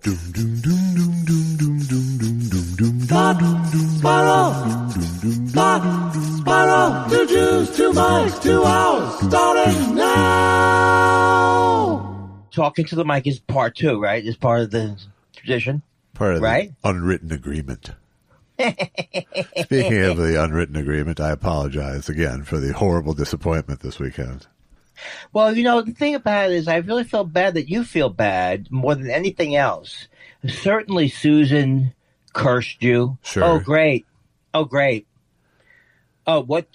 Spiral, 2 Jews, 2 mics, 2 hours, starting now. Talking to the mic is part 2, right? It's part of the tradition. Part of right? The unwritten agreement. Speaking of the unwritten agreement, I apologize again for the horrible disappointment this weekend. Well, the thing about it is I really feel bad that you feel bad more than anything else. Certainly Susan cursed you. Sure. Oh, great. Oh, great. Oh, what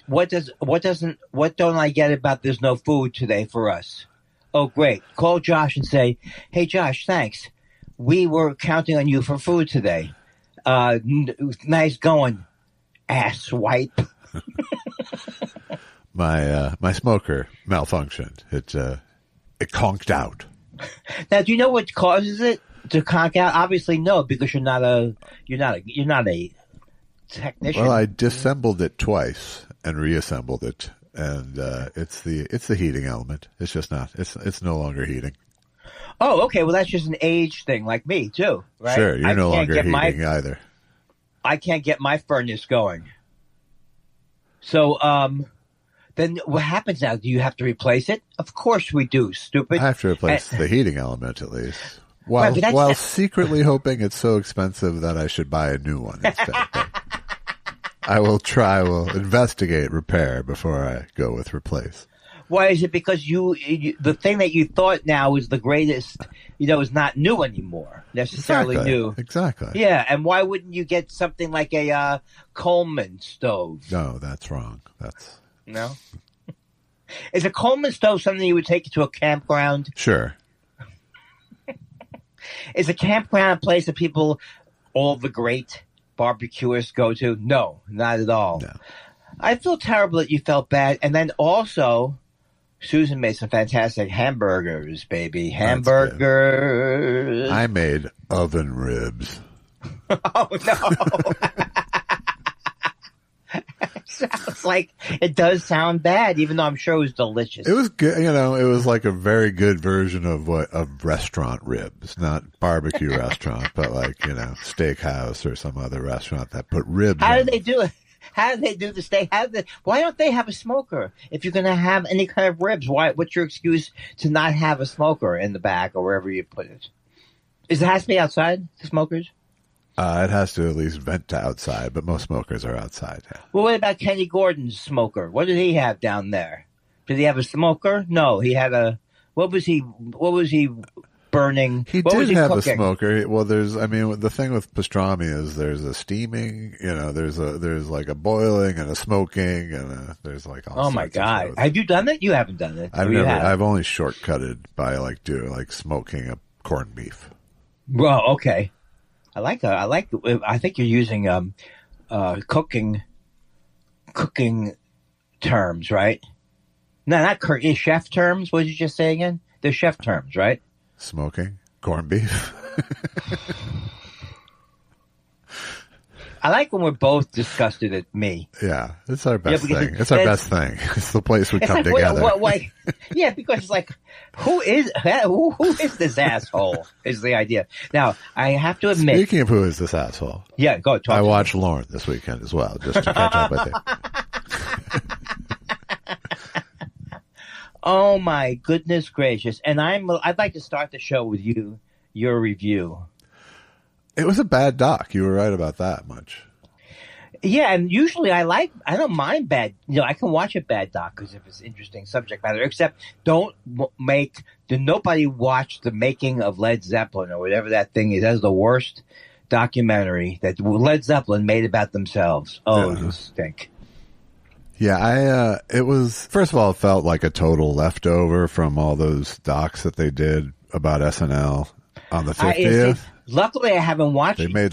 don't I get about there's no food today for us? Oh, great. Call Josh and say, hey, Josh, thanks. We were counting on you for food today. Nice going, ass wipe. My smoker malfunctioned. It conked out. Now, do you know what causes it to conk out? Obviously, no, because you're not a technician. Well, I disassembled it twice and reassembled it, and it's the heating element. It's just not. It's no longer heating. Oh, okay. Well, that's just an age thing, like me too, right? Sure, you're no longer heating either. I can't get my furnace going. So, then what happens now? Do you have to replace it? Of course we do, stupid. I have to replace the heating element at least. While secretly hoping it's so expensive that I should buy a new one instead. I will investigate repair before I go with replace. Why is it? Because the thing that you thought now is the greatest, is not new anymore, necessarily new. Exactly. Yeah, and why wouldn't you get something like a Coleman stove? No, that's wrong. No? Is a Coleman stove something you would take to a campground? Sure. Is a campground a place that people, all the great barbecuers go to? No, not at all. No. I feel terrible that you felt bad. And then also, Susan made some fantastic hamburgers, baby. Hamburgers. I made oven ribs. Oh, no. Sounds like it does sound bad, even though I'm sure it was delicious. It was good. It was like a very good version of restaurant ribs, not barbecue restaurant, but like, steakhouse or some other restaurant that put ribs. How do they do it? How do they do the steak? Why don't they have a smoker? If you're going to have any kind of ribs, what's your excuse to not have a smoker in the back or wherever you put it? It has to be outside, the smokers? It has to at least vent to outside, but most smokers are outside. Yeah. Well, what about Kenny Gordon's smoker? What did he have down there? Did he have a smoker? No, he had a. What was he burning? He did have a smoker. Well, the thing with pastrami is there's a steaming. There's like a boiling and a smoking and there's like all. Oh my God! Have you done it? You haven't done it. I've only shortcutted by doing smoking a corned beef. Well, okay. I think you're using cooking terms, right? No, not chef terms. What did you just say again? They're chef terms, right? Smoking corned beef. I like when we're both disgusted at me. Yeah, it's our best thing. It's our best thing. It's the place we come together. Yeah, because it's like, who is this asshole? Is the idea. Now, I have to admit. Speaking of who is this asshole? Yeah, go talk. I watched Lorne this weekend as well, just to catch up with it. Oh my goodness gracious! And I'd like to start the show with your review. It was a bad doc. You were right about that much. Yeah, and usually I don't mind bad. I can watch a bad doc because if it's interesting subject matter. Except nobody watch the making of Led Zeppelin or whatever that thing is. That's the worst documentary that Led Zeppelin made about themselves. Oh, it stink. Yeah, it was, first of all, it felt like a total leftover from all those docs that they did about SNL on the 50th. Luckily, I haven't watched. They made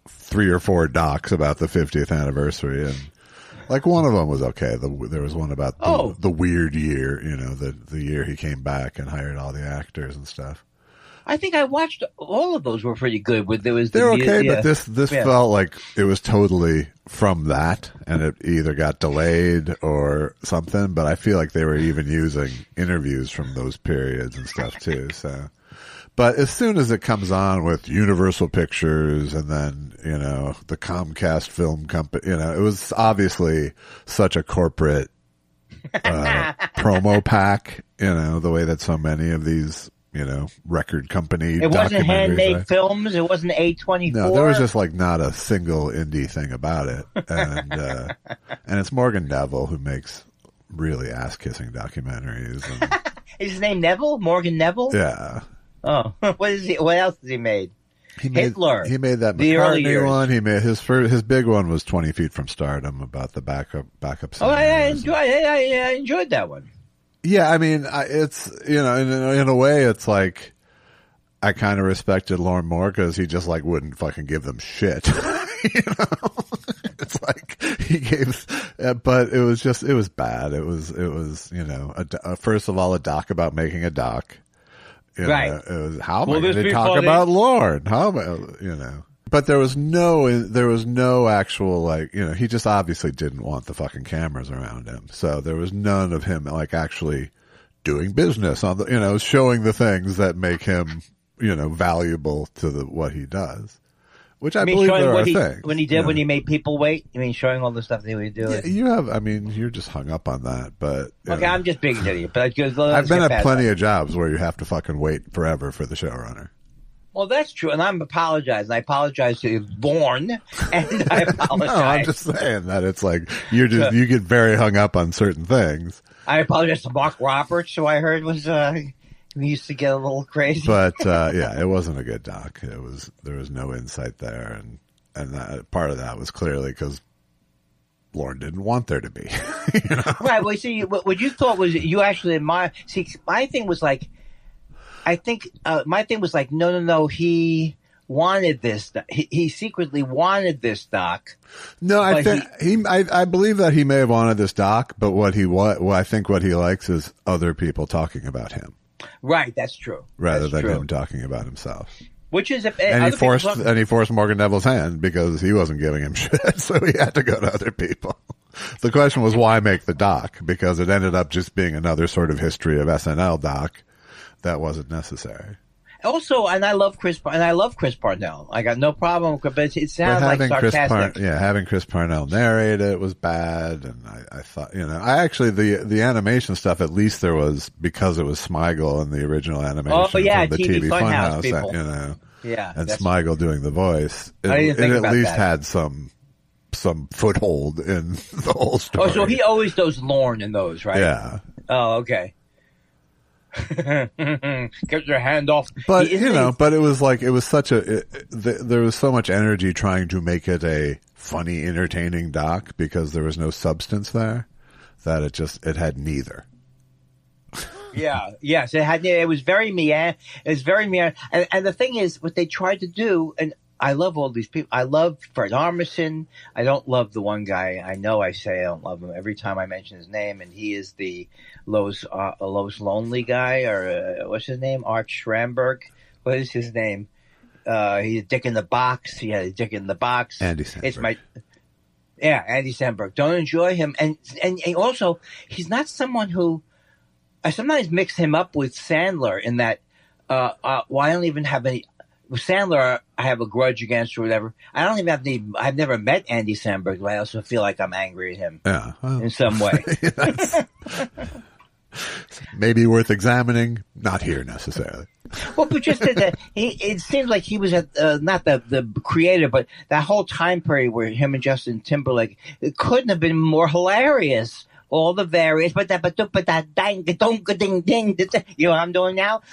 3 or 4 docs about the 50th anniversary, and one of them was okay. There was one about the weird year, the year he came back and hired all the actors and stuff. I think I watched all of those. Were pretty good. They're okay, but this felt like it was totally from that, and it either got delayed or something. But I feel like they were even using interviews from those periods and stuff too. So. But as soon as it comes on with Universal Pictures and then, the Comcast Film Company, it was obviously such a corporate promo pack, the way that so many of these, record company It wasn't Handmade Films. It wasn't A24. No, there was just not a single indie thing about it. And it's Morgan Neville who makes really ass-kissing documentaries. And, is his name Neville? Morgan Neville? Yeah. Oh, what else has he made? Hitler. He made that McCartney one. He made his big one was 20 Feet from Stardom about the backup singers. Oh, I enjoyed that one. Yeah, I mean, it's in a way, it's like I kind of respected Lorne more because he just wouldn't fucking give them shit. It's like he gave, but it was bad. It was first of all a doc about making a doc. Right. It was, how am I going to talk about Lorne? How am I, But there was no actual he just obviously didn't want the fucking cameras around him. So there was none of him actually doing business on the showing the things that make him valuable to what he does. Which I believe there are things. When he made people wait? You mean showing all the stuff that he would do? Yeah, you're just hung up on that, but... Okay, I'm just being an idiot, but I've been at plenty of jobs where you have to fucking wait forever for the showrunner. Well, that's true, and I'm apologizing. I apologize to Lorne, and I apologize. No, I'm just saying that it's you get very hung up on certain things. I apologize to Mark Roberts, who I heard was... We used to get a little crazy. But, it wasn't a good doc. There was no insight there. And that, part of that was clearly because Lorne didn't want there to be. Right. Well, see, what you thought was you actually admire. See, my thing was no, he wanted this. He secretly wanted this doc. No, I think I believe that he may have wanted this doc, but I think what he likes is other people talking about him. Right, that's true. Rather than him talking about himself. Which is and he forced Morgan Neville's hand because he wasn't giving him shit, so he had to go to other people. The question was why make the doc? Because it ended up just being another sort of history of SNL doc that wasn't necessary. Also, and I love Chris Parnell. I got no problem, but it sounds like sarcastic. Having Chris Parnell narrate it was bad, and I thought, I actually the animation stuff. At least there was because it was Smigel in the original animation. Oh yeah, from the TV Funhouse people. Yeah, and Smigel doing the voice. It at least had some foothold in the whole story. Oh, so he always does Lorne in those, right? Yeah. Oh, okay. Get your hand off. But but it was there was so much energy trying to make it a funny, entertaining doc because there was no substance there that it had neither. Yes, it was very meander. And the thing is, what they tried to do, and I love all these people. I love Fred Armisen. I don't love the one guy. I know I say I don't love him every time I mention his name, and he is the Lowe's Lonely guy, or what's his name? Art Schramberg. What is his name? He's a dick in the box. He had a dick in the box. Andy Samberg. Andy Samberg. Don't enjoy him, and also he's not someone who. I sometimes mix him up with Sandler in that. I don't even have any. With Sandler, I have a grudge against or whatever. I don't even have I've never met Andy Samberg, but I also feel like I'm angry at him in some way. Maybe worth examining. Not here necessarily. Well, but just that it seems like he was not the creator, but that whole time period where him and Justin Timberlake, it couldn't have been more hilarious. All the various, but that dang, ding, ding, you know what I'm doing now?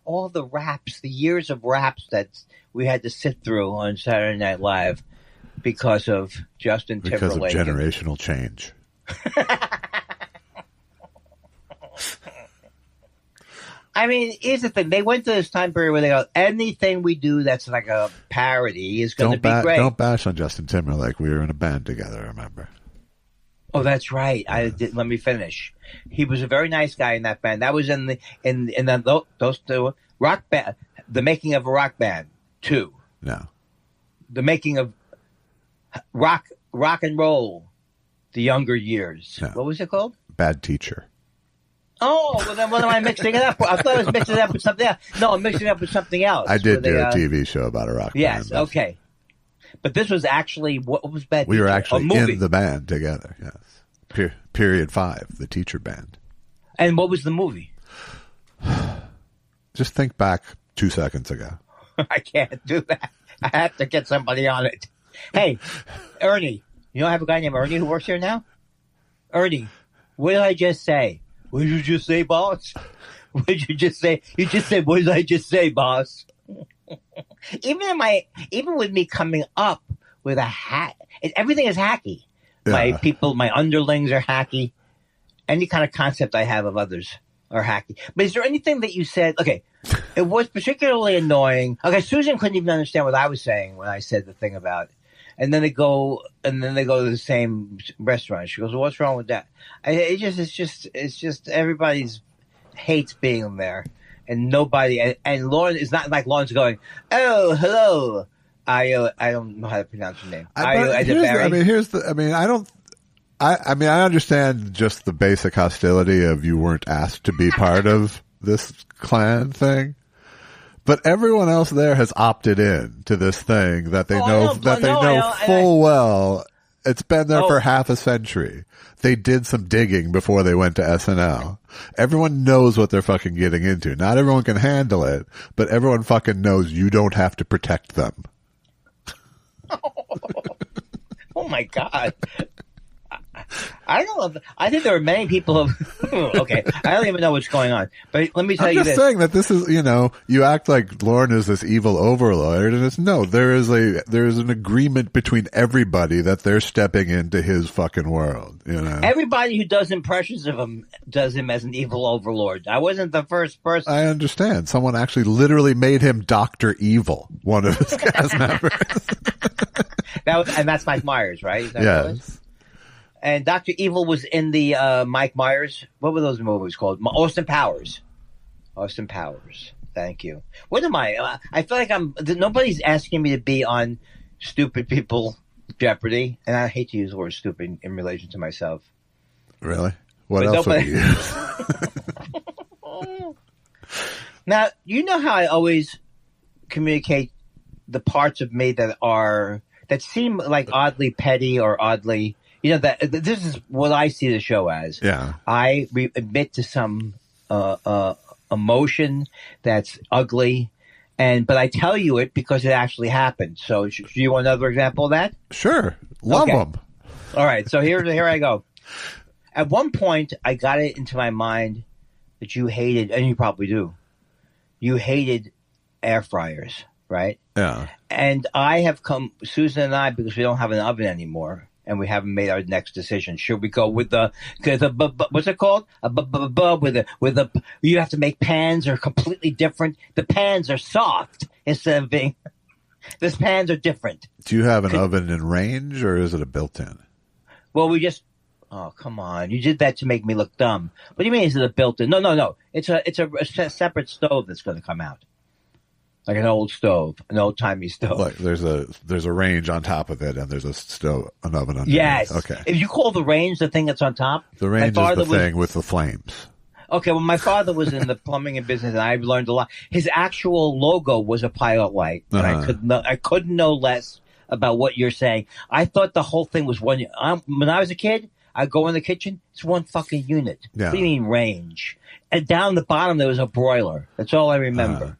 All the raps, the years of raps that we had to sit through on Saturday Night Live because of Justin Timberlake. Because of generational change. I mean, here's the thing. They went to this time period where they go, anything we do that's like a parody is going to be great. Don't bash on Justin Timberlake. We were in a band together, remember? Oh, that's right. Let me finish. He was a very nice guy in that band. That was in those two rock band, the making of a rock band 2. No. The making of rock and roll, the younger years. No. What was it called? Bad Teacher. Oh, well then what am I mixing it up? I thought I was mixing it up with something else. No, I'm mixing it up with something else. I did do a TV show about a rock band. Yes, okay. But this was actually, what was Bad We Teacher? were actually in the band together, yes. Period 5, the teacher band. And what was the movie? Just think back 2 seconds ago. I can't do that. I have to get somebody on it. Hey, Ernie. You know I have a guy named Ernie who works here now? Ernie, what did I just say? What did you just say, boss? What did you just say? You just said, what did I just say, boss? Even with me coming up with a hat, everything is hacky. Yeah. My underlings are hacky. Any kind of concept I have of others are hacky. But is there anything that you said? Okay, it was particularly annoying. Okay, Susan couldn't even understand what I was saying when I said the thing about. And then they go to the same restaurant. She goes, well, "What's wrong with that?" It's just everybody's hates being there, and nobody. And Lorne is not like Lorne's going, "Oh, hello." I don't know how to pronounce your name. I understand just the basic hostility of you weren't asked to be part of this clan thing. But everyone else there has opted in to this thing that they know full well. It's been there for half a century. They did some digging before they went to SNL. Everyone knows what they're fucking getting into. Not everyone can handle it, but everyone fucking knows you don't have to protect them. Oh my God. I don't know. I think there are many people okay, I don't even know what's going on. But let me tell you this. I'm just saying that this is, you act like Lorne is this evil overlord, and there is an agreement between everybody that they're stepping into his fucking world, Everybody who does impressions of him does him as an evil overlord. I wasn't the first person. I understand. Someone actually literally made him Dr. Evil, one of his cast members. And that's Mike Myers, right? Is that yes. And Dr. Evil was in the Mike Myers. What were those movies called? Austin Powers. Austin Powers. Thank you. What am I? I feel like nobody's asking me to be on Stupid People Jeopardy. And I hate to use the word stupid in relation to myself. Really? What else would you use? Now, you know how I always communicate the parts of me that seem like oddly petty or oddly... that this is what I see the show as. Yeah. I admit to some emotion that's ugly, but I tell you it because it actually happened. So, do you want another example of that? Sure. Love them. All right. So here I go. At one point, I got it into my mind that you hated, and you probably do. You hated air fryers, right? Yeah. And I have come, Susan and I, because we don't have an oven anymore. And we haven't made our next decision. Should we go with what's it called? You have to make pans are completely different. The pans are soft instead of being. These pans are different. Do you have an oven in range, or is it a built-in? Well, oh, come on. You did that to make me look dumb. What do you mean is it a built-in? No. It's a separate stove that's going to come out. Like an old stove, an old-timey stove. Like there's a range on top of it, and there's an oven underneath. Yes. Okay. If you call the range the thing that's on top, the range is the thing with the flames. Okay. Well, my father was in the plumbing and business, and I learned a lot. His actual logo was a pilot light, and I couldn't know less about what you're saying. I thought the whole thing was one. When I was a kid, I'd go in the kitchen. It's one fucking unit. Yeah. What do you mean range? And down the bottom there was a broiler. That's all I remember.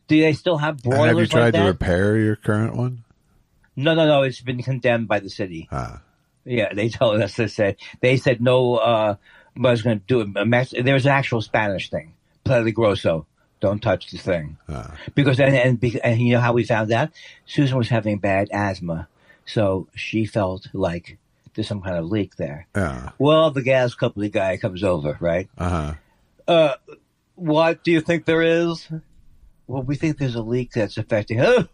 Do they still have broilers like that? Have you tried to repair your current one? No. It's been condemned by the city. Yeah, they told us. They said no. I was going to do it. There's an actual Spanish thing, peligroso. Don't touch the thing. Because and you know how we found out? Susan was having bad asthma, so she felt like there's some kind of leak there. Yeah. Well, the gas company guy comes over, right? What do you think there is? Well, we think there's a leak that's affecting her.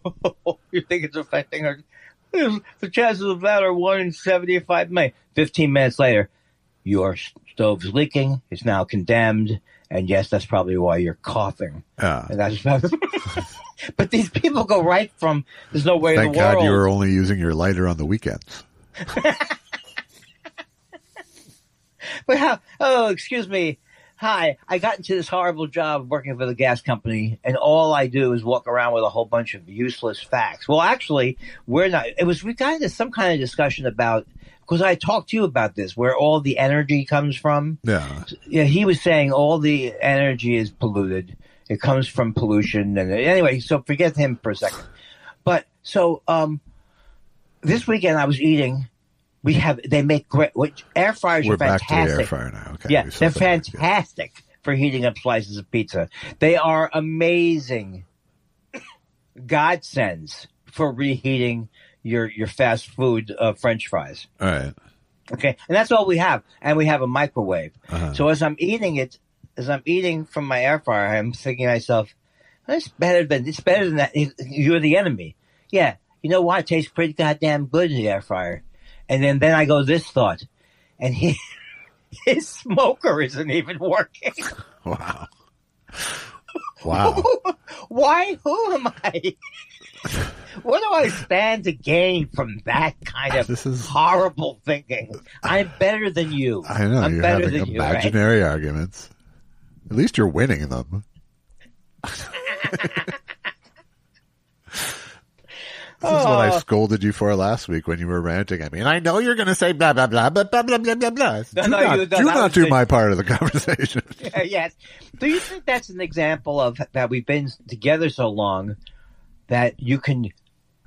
You think it's affecting her? The chances of that are 1 in 75 million. 15 minutes later, your stove's leaking. It's now condemned. And yes, that's probably why you're coughing. And that's but these people go right from there's no way in the world. Thank God you were only using your lighter on the weekends. But how? Oh, excuse me. Hi, I got into this horrible job working for the gas company, and all I do is walk around with a whole bunch of useless facts. Well, actually, we got into some kind of discussion about, because I talked to you about this, where all the energy comes from. Yeah. Yeah, he was saying all the energy is polluted. It comes from pollution. And anyway, so forget him for a second. But so this weekend I was eating. They make great air fryers. We're are fantastic. back to the air fryer now. Okay. Yeah, they're fantastic for heating up slices of pizza. They are amazing godsends for reheating your fast food French fries. All right. Okay, and that's all we have. And we have a microwave. Uh-huh. So as I'm eating from my air fryer, I'm thinking to myself, it's better than that. You're the enemy. Yeah, you know what? It tastes pretty goddamn good in the air fryer. And then I go this thought, and his smoker isn't even working. Wow. Wow. Why? Who am I? What do I stand to gain from that kind of horrible thinking? I'm better than you. I know. I'm you're better having than imaginary you, right? arguments. At least you're winning them. This is what I scolded you for last week when you were ranting at me. And I know you're going to say blah, blah, blah, blah, blah, blah, blah, blah, blah. Do not do my part of the conversation. Yes. Do you think that's an example of that we've been together so long that you can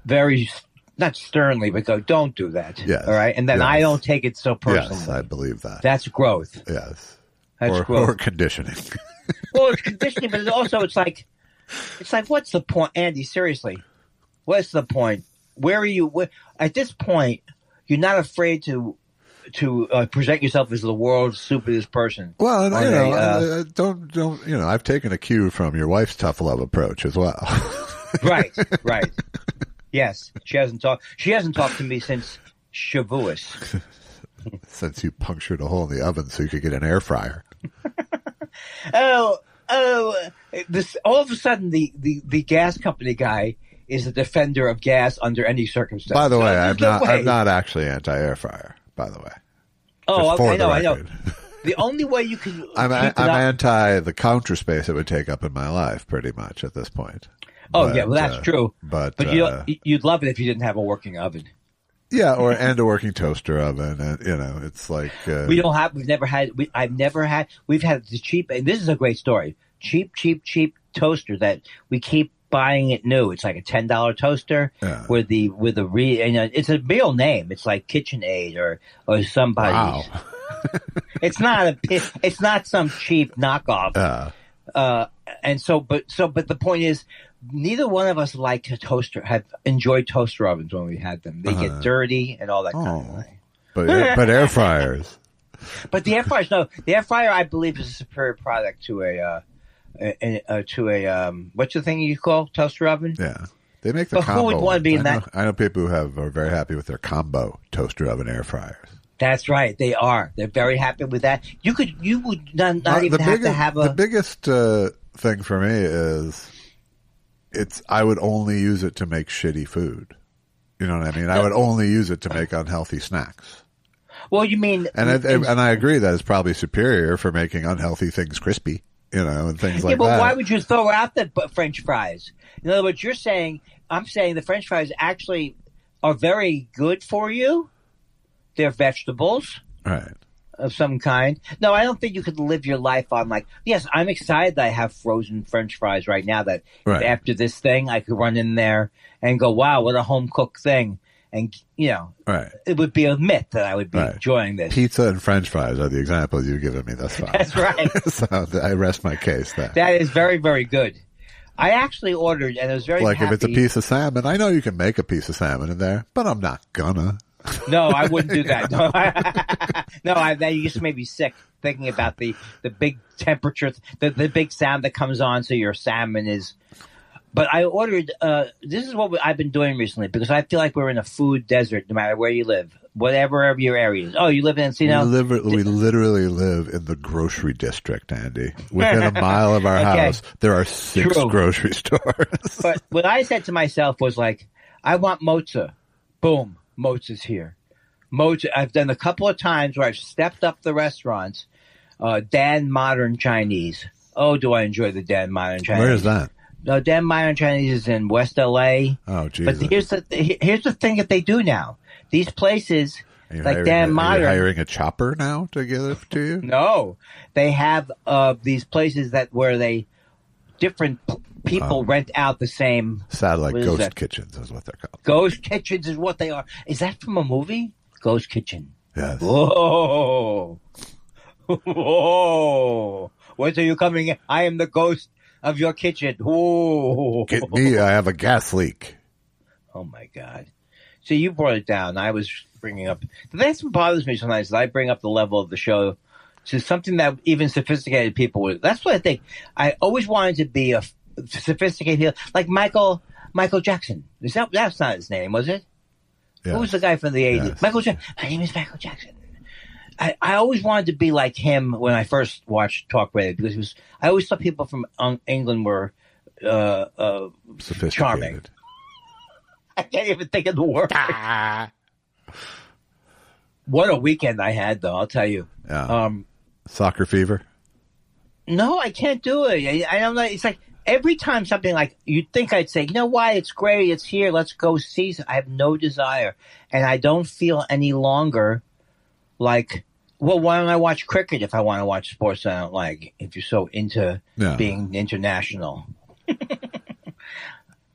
very, not sternly, but go, don't do that. Yes. All right? And then I don't take it so personally. Yes, I believe that. That's growth. Yes. That's growth. Or conditioning. Well, it's conditioning, but it's like, what's the point? Andy, seriously. What's the point? Where are you? At this point, you're not afraid to present yourself as the world's stupidest person. Well, don't I've taken a cue from your wife's tough love approach as well. Right. Yes, she hasn't talked to me since Shavuos. Since you punctured a hole in the oven so you could get an air fryer. This all of a sudden the gas company guy is a defender of gas under any circumstance. By the way, I'm not actually anti-air fryer, by the way. Oh, I know. The only way you can I'm anti the counter space it would take up in my life pretty much at this point. Oh, yeah, well, that's true. But you'd love it if you didn't have a working oven. Yeah, and a working toaster oven, and it's like we've never had the cheap, and this is a great story. Cheap toaster that we keep buying it new. It's like a $10 toaster it's a real name. It's like KitchenAid or somebody. Wow. It's not some cheap knockoff. But the point is, neither one of us have enjoyed toaster ovens when we had them. They get dirty and all that kind of thing. But air fryers. But the air fryers, no. The air fryer, I believe, is a superior product to a what's the thing you call toaster oven? Yeah, they make the combo. Who would want to be in that? I know people who are very happy with their combo toaster oven air fryers. That's right, they are. They're very happy with that. You would not even have to have The biggest thing for me is I would only use it to make shitty food. You know what I mean? I would only use it to make unhealthy snacks. Well, you mean, and I agree that it's probably superior for making unhealthy things crispy. And things like that. Yeah, but why would you throw out the French fries? In other words, I'm saying the French fries actually are very good for you. They're vegetables. Right. Of some kind. No, I don't think you could live your life on yes, I'm excited that I have frozen French fries right now that after this thing, I could run in there and go, wow, what a home-cooked thing. And, it would be a myth that I would be enjoying this. Pizza and French fries are the examples you've given me thus far. That's right. So I rest my case there. That is very, very good. I actually ordered, and I was very happy. If it's a piece of salmon, I know you can make a piece of salmon in there, but I'm not gonna. No, I wouldn't do that. No, that used to make me sick thinking about the big temperature, the big sound that comes on, so your salmon is... But I ordered, this is what I've been doing recently, because I feel like we're in a food desert, no matter where you live, whatever your area is. Oh, you live in Encino? We literally live in the grocery district, Andy. Within a mile of our house, there are 6 grocery stores. But what I said to myself was I want mozza. Boom, mozza's here. Mozza, I've done a couple of times where I've stepped up the restaurants. Dan Modern Chinese. Oh, do I enjoy the Dan Modern Chinese? Where is that? No, Dan Modern Chinese is in West LA. Oh, Jesus. But here's the thing that they do now. These places like Dan Modern. Are you hiring a chopper now to give it to you? No, they have these places where they different people rent out the same satellite ghost kitchens is what they're called. Ghost kitchens is what they are. Is that from a movie? Ghost Kitchen. Yes. Whoa. Whoa. When are you coming in? I am the ghost of your kitchen. Whoa. Get me, I have a gas leak. Oh my God. See, you brought it down. I was bringing up. That's what bothers me sometimes. Is I bring up the level of the show to something that even sophisticated people would. That's what I think. I always wanted to be a sophisticated, like Michael Jackson. That's not his name, was it? Yes. Who was the guy from the 80s? Yes. Michael Jackson. My name is Michael Jackson. I always wanted to be like him when I first watched talk radio because I always thought people from England were charming. I can't even think of the word. What a weekend I had, though, I'll tell you. Yeah. Soccer fever? No, I can't do it. I don't know. It's like every time something like you'd think I'd say, you know why? It's great. It's here. Let's go see it. I have no desire. And I don't feel any longer like, well, why don't I watch cricket if I want to watch sports I don't like, if you're so into being international?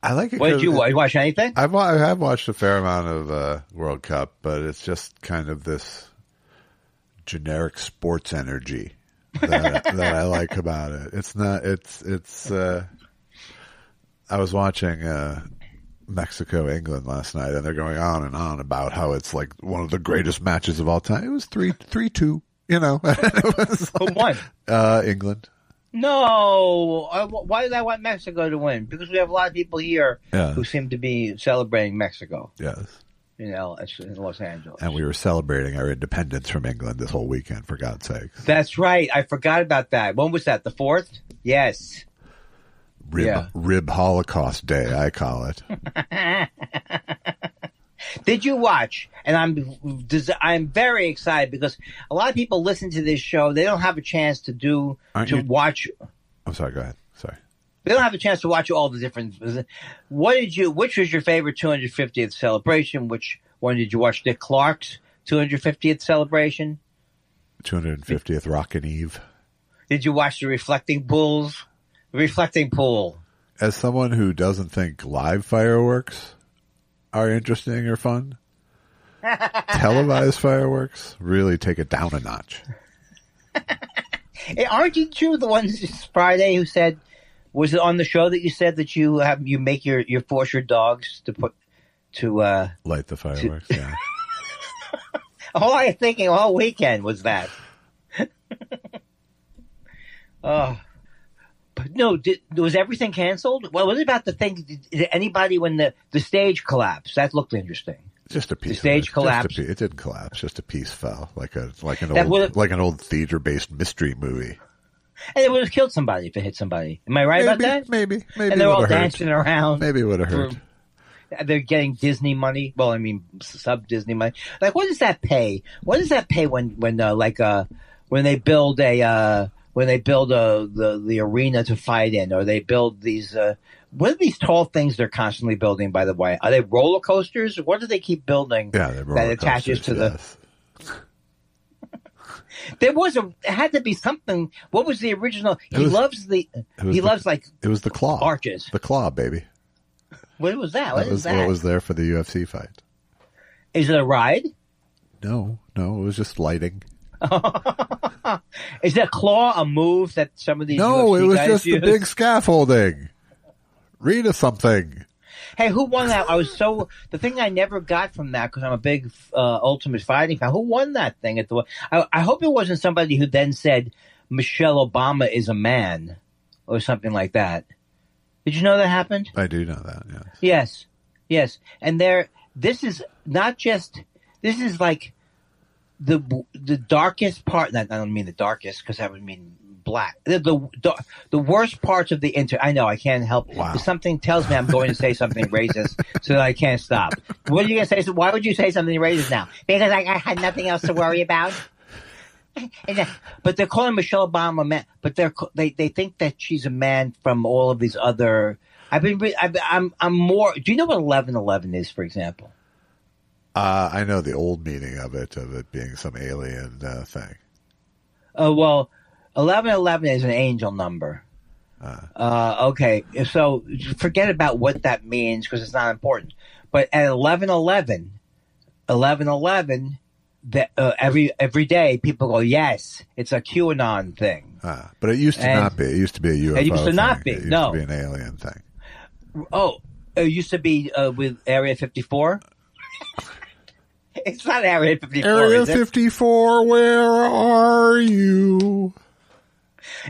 I like it. What did you watch? Anything? I have watched a fair amount of World Cup, but it's just kind of this generic sports energy that I like about it. It's not. It's. I was watching Mexico England last night, and they're going on and on about how it's like one of the greatest matches of all time. It was 3-2. You know, it was like, who won? England. No. Why did I want Mexico to win? Because we have a lot of people here who seem to be celebrating Mexico. Yes. In Los Angeles. And we were celebrating our independence from England this whole weekend, for God's sake. That's right. I forgot about that. When was that? The 4th? Yes. Rib Holocaust Day, I call it. Did you watch? And I'm very excited because a lot of people listen to this show. They don't have a chance to watch. I'm sorry. Go ahead. Sorry. They don't have a chance to watch all the different. Which was your favorite 250th celebration? Which one did you watch? Dick Clark's 250th celebration. 250th Rockin' Eve. Did you watch the Reflecting Pools? The Reflecting Pool. As someone who doesn't think live fireworks are interesting or fun, televised fireworks really take it down a notch. Hey, aren't you the ones this Friday who said, was it on the show that you said that you force your dogs to light the fireworks? Yeah. All I was thinking all weekend was that. Oh. But no, was everything canceled? Well, what about the thing? Did anybody when the stage collapsed? That looked interesting. Just a piece. The stage collapsed. It didn't collapse. Just a piece fell, like an old theater-based mystery movie. And it would have killed somebody if it hit somebody. Am I right about that? Maybe. And they're all dancing around. Maybe it would have hurt. They're getting Disney money. Well, I mean, sub-Disney money. Like, what does that pay? What does that pay when they build the arena to fight in, or they build these? What are these tall things they're constantly building? By the way, are they roller coasters? What do they keep building? Yeah, they're roller that attaches coasters, to the. It had to be something. What was the original? It was the claw arches. The claw, baby. What was that? What was there for the UFC fight? Is it a ride? No, it was just lighting. Is that claw a move that some of these? No, UFC it was guys just use? the big scaffolding. Read us something. Hey, who won that? The thing I never got from that because I'm a big Ultimate Fighting fan. Who won that thing at the? I hope it wasn't somebody who then said Michelle Obama is a man or something like that. Did you know that happened? I do know that. Yes. Yes. And this is like the darkest part. I don't mean the darkest because that would mean black. The worst parts of the internet. I know I can't help. Wow. Something tells me I'm going to say something racist, so that I can't stop. What are you going to say? Why would you say something racist now? Because I had nothing else to worry about. But they're calling Michelle Obama a man. But they think that she's a man from all of these other. I'm more. Do you know what 11/11 is, for example? I know the old meaning of it being some alien thing. Well, 11/11 is an angel number. Okay, so forget about what that means because it's not important. But at 11/11, that every day people go, yes, it's a QAnon thing. But it used to not be. It used to be a UFO. It used to not be. It used no, to be an alien thing. Oh, it used to be with Area 54. It's not Area 54. Area 54, where are you?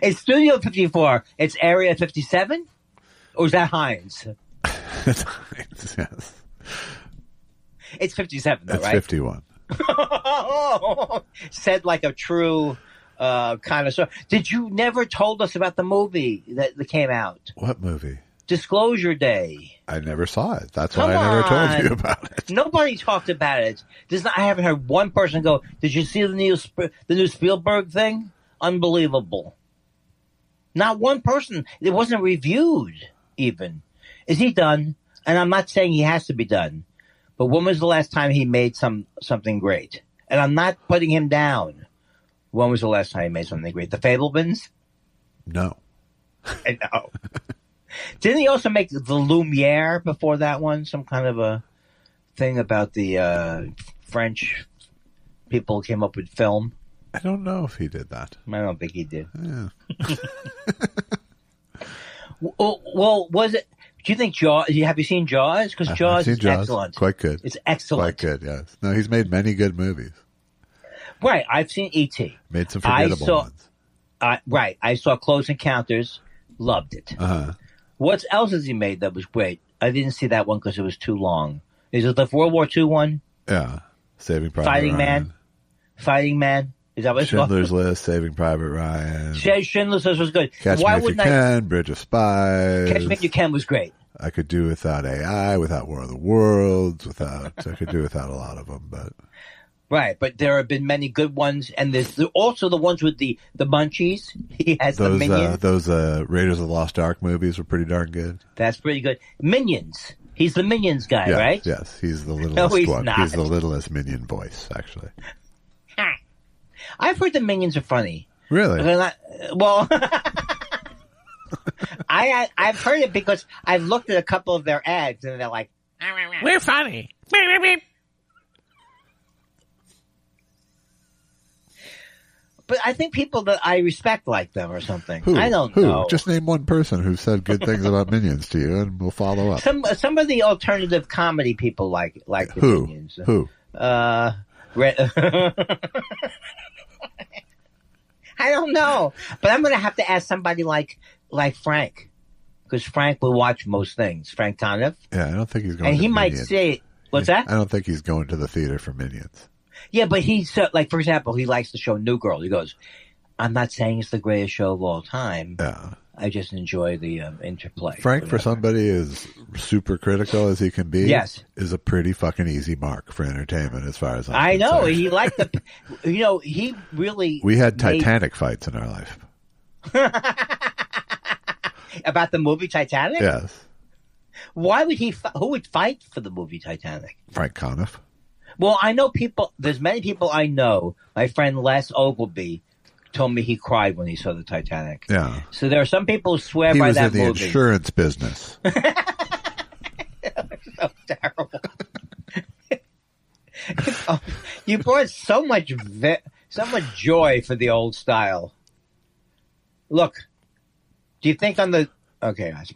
It's Studio 54. It's Area 57? Or is that Heinz? It's Heinz, yes. It's 57, though, it's right? 51. Said like a true kind of story. Did you never told us about the movie that came out? What movie? Disclosure Day. I never saw it. That's why I never told you about it. Nobody talked about it. I haven't heard one person go, did you see the new Spielberg thing? Unbelievable. Not one person. It wasn't reviewed even. Is he done? And I'm not saying he has to be done. But when was the last time he made something great? And I'm not putting him down. When was the last time he made something great? The Fablemans? No. I know. Didn't he also make the Lumiere before that one? Some kind of a thing about the French people who came up with film? I don't know if he did that. I don't think he did. Yeah. Well, was it? Do you think Jaws? Have you seen Jaws? Because Jaws is excellent. Quite good. It's excellent. Quite good. Yes. No, he's made many good movies. Right. I've seen E.T. Made some forgettable ones. Right. I saw Close Encounters. Loved it. What else has he made that was great? I didn't see that one because it was too long. Is it the World War II one? Yeah. Saving Private Fighting Ryan. Fighting Man. Is that what it's called? Schindler's List, Saving Private Ryan. Schindler's List was good. Catch Me If You Can, Bridge of Spies. Catch Me If You Can was great. I could do without AI, without War of the Worlds, I could do without a lot of them, but. Right, but there have been many good ones, and there's also the ones with the munchies. He has the Minions. Those Raiders of the Lost Ark movies were pretty darn good. That's pretty good. Minions. He's the Minions guy, yes, right? Yes, he's the littlest he's one. not. He's the littlest Minion voice, actually. I've heard the Minions are funny. Really? Well, I've heard it because I've looked at a couple of their ads, and they're like, we're funny. But I think people that I respect like them or something. Who? I don't know. Just name one person who said good things about Minions to you, and we'll follow up. Some of the alternative comedy people like the Minions. Who? I don't know, but I'm going to have to ask somebody like Frank, because Frank will watch most things. Frank Conniff. Yeah, I don't think he's going. And to he Minions. might say, "What's that?" I don't think he's going to the theater for Minions. Yeah, but he's like, for example, he likes the show New Girl. He goes, "I'm not saying it's the greatest show of all time. Yeah, I just enjoy the interplay." Frank, for somebody as super critical as he can be, yes, is a pretty fucking easy mark for entertainment as far as I know. concerned. He liked he really. We had Titanic fights in our life. About the movie Titanic? Yes. Why would he? Who would fight for the movie Titanic? Frank Conniff. Well, I know people. There's many people I know. My friend Les Ogilvy told me he cried when he saw the Titanic. Yeah. So there are some people who swear by that movie. He was in the insurance business. So terrible. You brought so much joy for the old style. Look, do you think on the... Okay, I was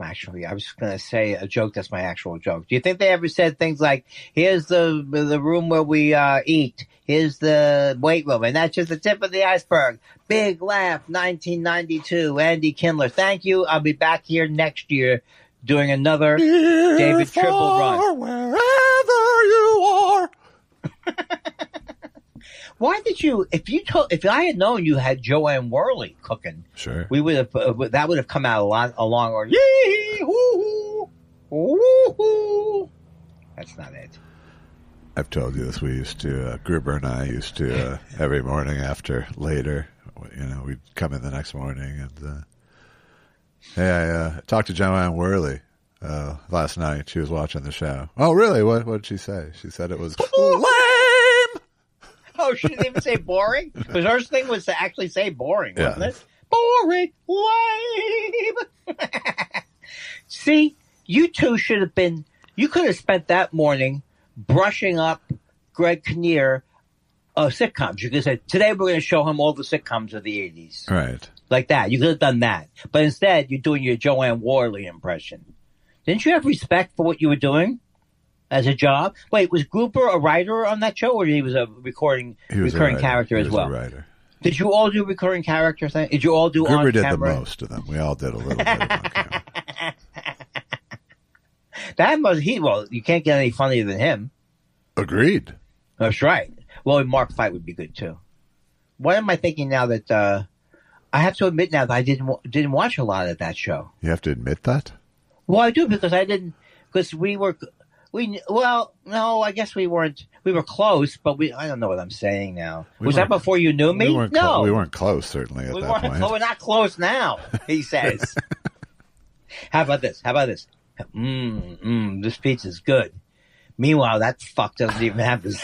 going to say a joke that's my actual joke. Do you think they ever said things like, here's the room where we eat, here's the weight room, and that's just the tip of the iceberg. Big laugh, 1992, Andy Kindler. Thank you. I'll be back here next year doing another David Tribble run. Wherever you are. Why did you? If I had known you had Joanne Worley cooking, sure, we would have. That would have come out a long or yee hoo hoo hoo. That's not it. I've told you this. We used to, Gruber and I used to, every morning after later, we'd come in the next morning and, hey, I talked to Joanne Worley last night. She was watching the show. Oh, really? What did she say? She said it was lame. Oh, she didn't even say boring? Because her thing was to actually say boring, wasn't it? Boring, lame. See, you two should have been, you could have spent that morning brushing up Greg Kinnear sitcoms. You could have said, today we're going to show him all the sitcoms of the 80s. Right. Like that. You could have done that. But instead, you're doing your Joanne Worley impression. Didn't you have respect for what you were doing as a job? Wait, was Gruber a writer on that show, or he was a recurring character as well? He was a writer. Did you all do recurring character thing? Did you all do Gruber on camera? did the most of them. We all did a little bit of on camera. You can't get any funnier than him. Agreed. That's right. Well, Mark Fight would be good too. What am I thinking now that I have to admit now that I didn't watch a lot of that show. You have to admit that? Well, I do because I didn't, because I guess we weren't, we were close, but I don't know what I'm saying now. Was that before you knew me? No. We weren't close, certainly, at that point. We're not close now, he says. How about this? This pizza's good. Meanwhile, that fuck doesn't even have his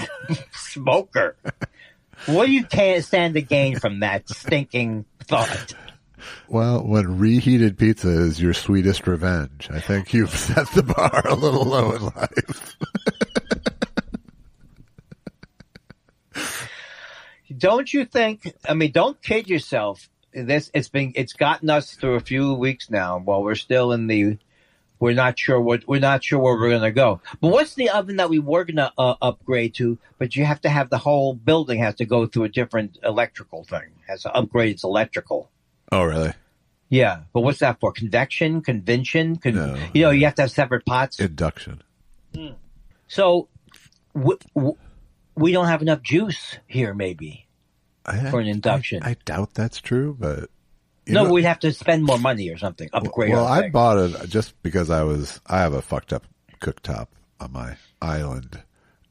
smoker. What do you stand to gain from that stinking thought? Well, when reheated pizza is your sweetest revenge, I think you've set the bar a little low in life. Don't you think? I mean, don't kid yourself. It's gotten us through a few weeks now. While we're still in we're not sure where we're going to go. But what's the oven that we were going to upgrade to? But you have to have the whole building has to go through a different electrical thing. Has to upgrade its electrical. Oh, really? Yeah, but what's that for? Convection, convention? No. You have to have separate pots. Induction. So we don't have enough juice here, maybe, for an induction. I doubt that's true, but we'd have to spend more money or something. Upgrade. Well, I bought it just because I have a fucked up cooktop on my island,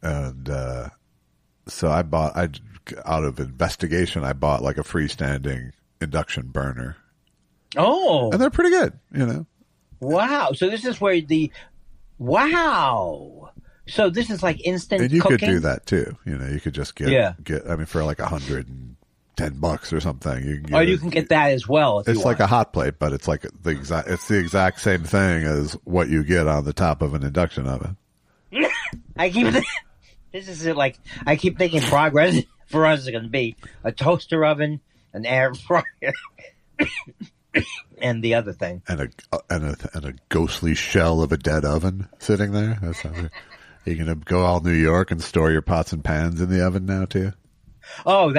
and so out of investigation, I bought like a freestanding induction burner. Oh, and they're pretty good, Wow. So this is where So this is like instant and you cooking? could do that too. You could just get. I mean, for like $110 or something, you can get that as well. It's like a hot plate, but it's like the exact same thing as what you get on the top of an induction oven. I keep thinking progress for us is going to be a toaster oven, an air fryer, and the other thing, and a ghostly shell of a dead oven sitting there. You're going to go all New York and store your pots and pans in the oven now too. Oh,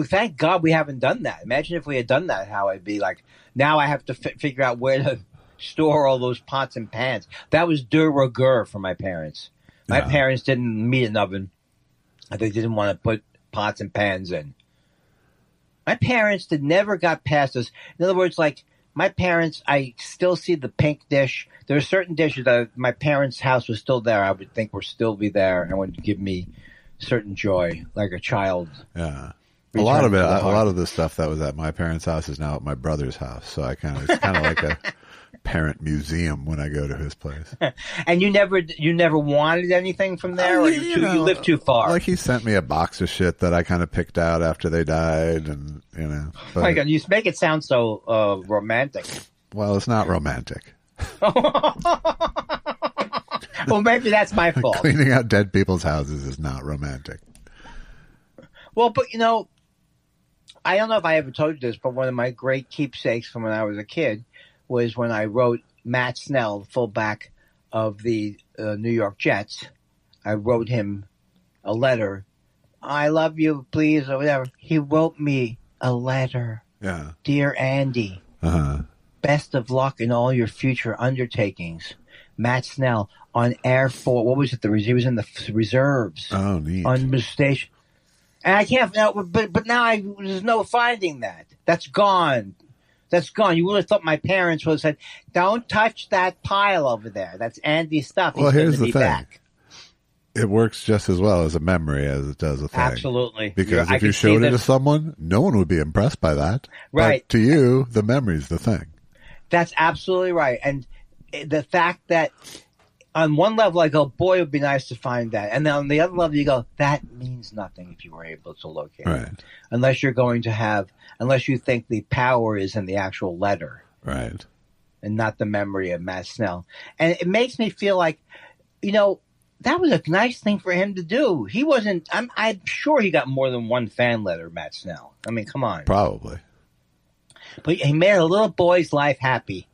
thank God we haven't done that. Imagine if we had done that, how I'd be like, now I have to figure out where to store all those pots and pans. That was de rigueur for my parents. My parents didn't need an oven. They didn't want to put pots and pans in. My parents never got past us. In other words, like my parents, I still see the pink dish. There are certain dishes that if my parents' house was still there, I would think would still be there and would give me certain joy, like a child. Yeah. A lot of the stuff that was at my parents' house is now at my brother's house. So it's kind of like a parent museum when I go to his place. And you never wanted anything from there, or you lived too far? Like he sent me a box of shit that I kind of picked out after they died, and But, oh my God, you make it sound so romantic. Well, it's not romantic. Well, maybe that's my fault. Cleaning out dead people's houses is not romantic. Well, but I don't know if I ever told you this, but one of my great keepsakes from when I was a kid was when I wrote Matt Snell, the fullback of the New York Jets. I wrote him a letter. I love you, please, or whatever. He wrote me a letter. Yeah. Dear Andy, best of luck in all your future undertakings. Matt Snell on Air Force. What was it? He was in the reserves. Oh, neat. On the station. And I can't. But now there's no finding that. That's gone. That's gone. You would have thought my parents would have said, "Don't touch that pile over there. That's Andy's stuff." Well, here's the thing. Back. it works just as well as a memory as it does a thing. Absolutely. Because if you showed it to someone, no one would be impressed by that. Right. But to you, the memory's the thing. That's absolutely right. And the fact that on one level I go, boy, it would be nice to find that. And then on the other level you go, that means nothing if you were able to locate it. Unless you're going to have, unless you think the power is in the actual letter. Right. And not the memory of Matt Snell. And it makes me feel like, that was a nice thing for him to do. He wasn't, I'm sure he got more than one fan letter, Matt Snell. I mean, come on. Probably. But he made a little boy's life happy.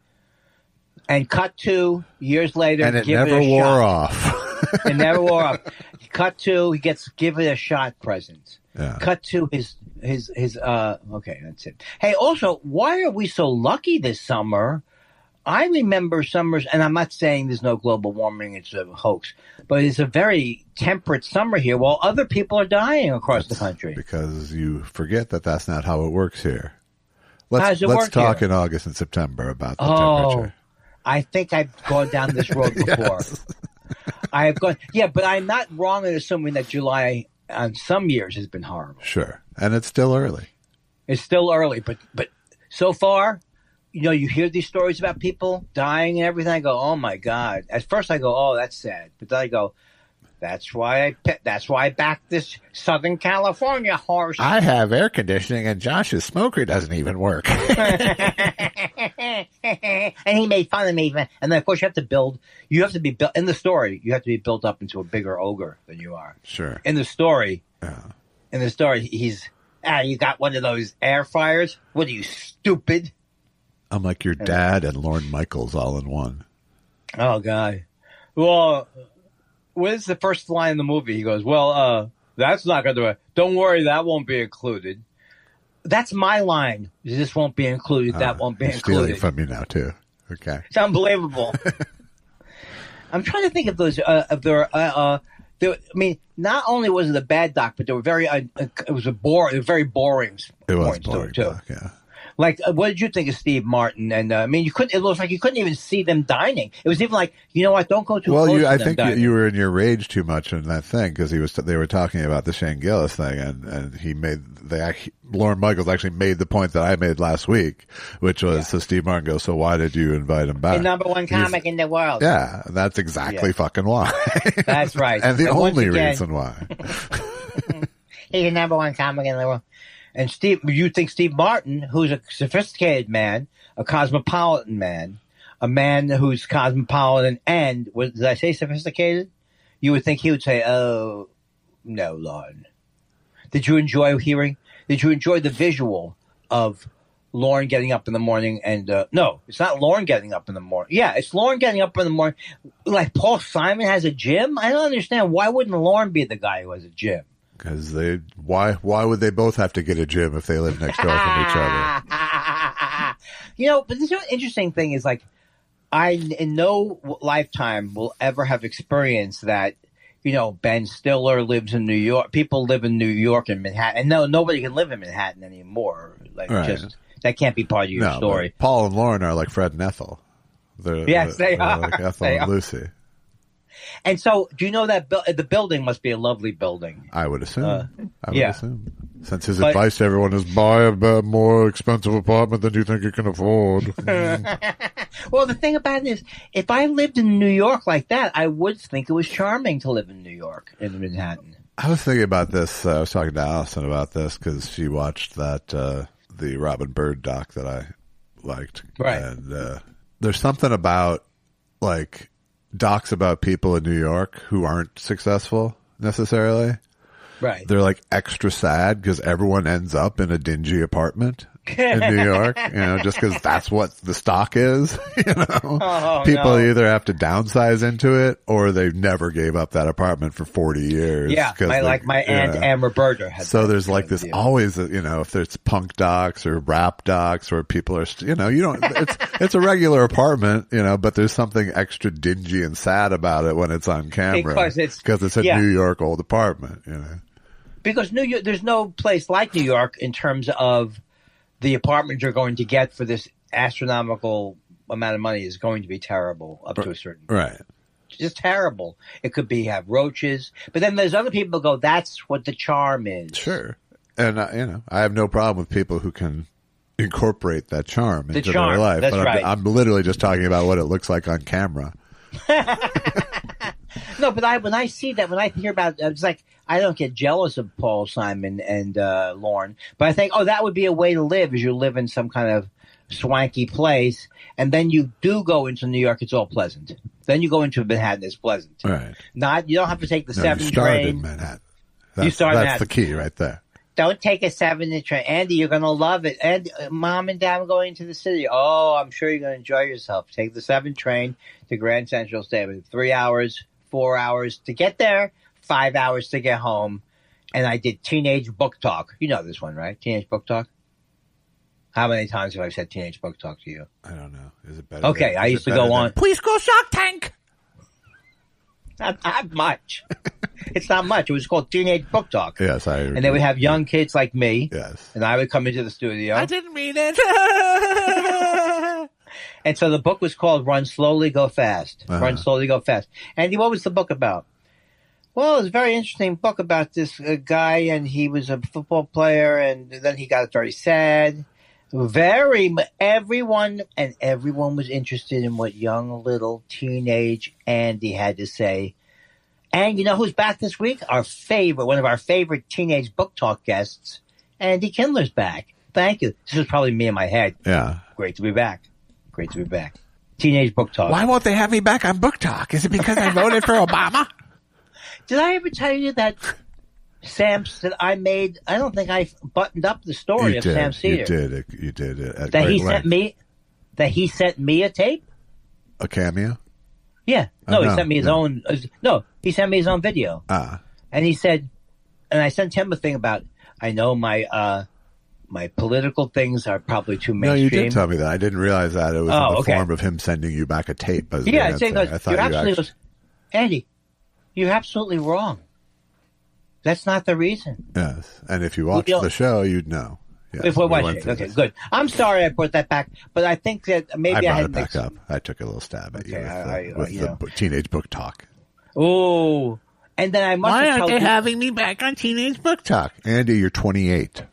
And cut to, years later, and it give never it a wore shot. off. It never wore off. Cut to, he gets give it a shot present. Yeah. Cut to his okay, that's it. Hey, also, why are we so lucky this summer? I remember summers, and I'm not saying there's no global warming, it's a hoax, but it's a very temperate summer here while other people are dying across the country. Because you forget that that's not how it works here. How does it Let's work talk here? in August and September about the temperature. I think I've gone down this road before. Yes. I have gone, but I'm not wrong in assuming that July on some years has been horrible. Sure. And it's still early. It's still early, but so far, you hear these stories about people dying and everything. I go, oh my God. At first I go, oh, that's sad. But then I go, that's why I backed this Southern California horse. I have air conditioning and Josh's smoker doesn't even work. And he made fun of me. And then of course you have to be built in the story. You have to be built up into a bigger ogre than you are. Sure. In the story, Yeah. he's, you got one of those air fryers? What are you, stupid? I'm like your dad and Lorne Michaels all in one. Oh God. Well, what is the first line in the movie? He goes, well, that's not going to, don't worry, that won't be included. That's my line. This won't be included. That won't be included. Stealing from you now too. Okay. It's unbelievable. I'm trying to think of those, I mean, not only was it a bad doc, but they were very, it was very boring. It was points boring too. doc, yeah. Like, what did you think of Steve Martin? And I mean, it looks like you couldn't even see them dining. It was even like, you know what? Don't go too close to them. I think dining. you were in your rage too much in that thing because they were talking about the Shane Gillis thing, and Lorne Michaels actually made the point that I made last week, which was so Steve Martin goes, so why did you invite him back? The number one comic in the world. Yeah, that's exactly fucking why. That's right, and the only reason why. He's the number one comic in the world. And you think Steve Martin, who's a sophisticated man, a cosmopolitan man, a man who's cosmopolitan and, did I say sophisticated? You would think he would say, oh, no, Lorne. Did you enjoy the visual of Lorne getting up in the morning and, no, it's not Lorne getting up in the morning. Yeah, it's Lorne getting up in the morning. Like Paul Simon has a gym? I don't understand. Why wouldn't Lorne be the guy who has a gym? Because why would they both have to get a gym if they live next door from each other? But the interesting thing is, like, I in no lifetime will ever have experienced that. Ben Stiller lives in New York. People live in New York and Manhattan. And no, nobody can live in Manhattan anymore. Like, just that can't be part of your story. Paul and Lauren are like Fred and Ethel. They are. Like Ethel and Lucy. And so, do you know that the building must be a lovely building? I would assume. Assume. Since his advice to everyone is buy a more expensive apartment than you think you can afford. Well, the thing about it is, if I lived in New York like that, I would think it was charming to live in New York, in Manhattan. I was thinking about this. I was talking to Allison about this because she watched that the Robin Bird doc that I liked. Right. And there's something about, like, docs about people in New York who aren't successful necessarily. Right. They're like extra sad because everyone ends up in a dingy apartment in New York, just because that's what the stock is, People either have to downsize into it or they never gave up that apartment for 40 years. Yeah. My aunt Anne Roberta had so there's like this always, if there's punk docs or rap docs where people are, it's a regular apartment, but there's something extra dingy and sad about it when it's on camera because it's a New York old apartment, Because New York, there's no place like New York in terms of the apartment you're going to get for this astronomical amount of money is going to be terrible up to a certain right. just terrible. It could be have roaches, but then there's other people who go, that's what the charm is. Sure. And, I have no problem with people who can incorporate that charm into their life. That's but right. I'm literally just talking about what it looks like on camera. No, but when I see that, when I hear about it, it's like, I don't get jealous of Paul Simon and Lorne, but I think, that would be a way to live, is you live in some kind of swanky place, and then you do go into New York, it's all pleasant. Then you go into Manhattan, it's pleasant. Right. You don't have to take the 7 you started train. in Manhattan. That's the key right there. Don't take a 7 train. Andy, you're going to love it. And Mom and Dad are going to the city. Oh, I'm sure you're going to enjoy yourself. Take the 7 train to Grand Central Station. 3 hours, 4 hours to get there, 5 hours to get home. And I did Teenage Book Talk. You know this one, right? Teenage Book Talk? How many times have I said Teenage Book Talk to you? I don't know. Is it better? Okay, I used to go on. Please go Shark Tank. Not much. It's not much. It was called Teenage Book Talk. Yes, I agree. And they would have young kids like me. Yes. And I would come into the studio. I didn't read it. And so the book was called Run Slowly, Go Fast. Run Slowly, Go Fast. Andy, what was the book about? Well, it was a very interesting book about this guy, and he was a football player, and then he got very sad. Everyone was interested in what young little teenage Andy had to say. And you know who's back this week? One of our favorite Teenage Book Talk guests, Andy Kindler's back. Thank you. This was probably me in my head. Yeah. Great to be back. Teenage Book Talk. Why won't they have me back on Book Talk? Is it because I voted for Obama? Did I ever tell you that that I made? I don't think I buttoned up the story of Sam Cedar. You did. That he sent me a tape? A cameo? Yeah. No, he sent me his own. No, he sent me his own video. And he said, and I sent him a thing about, I know my political things are probably too mainstream. No, you did tell me that. I didn't realize that it was in the form of him sending you back a tape. Yeah, Andy, you're absolutely wrong. That's not the reason. Yes, and if you watched the show, you'd know. Yes, if we're watching it. Okay, good. I'm sorry I brought that back, but I think that maybe I brought had it back up. I took a little stab at you with the Teenage Book Talk. Oh, and then I must. Why aren't they having me back on Teenage Book Talk? Andy, you're 28.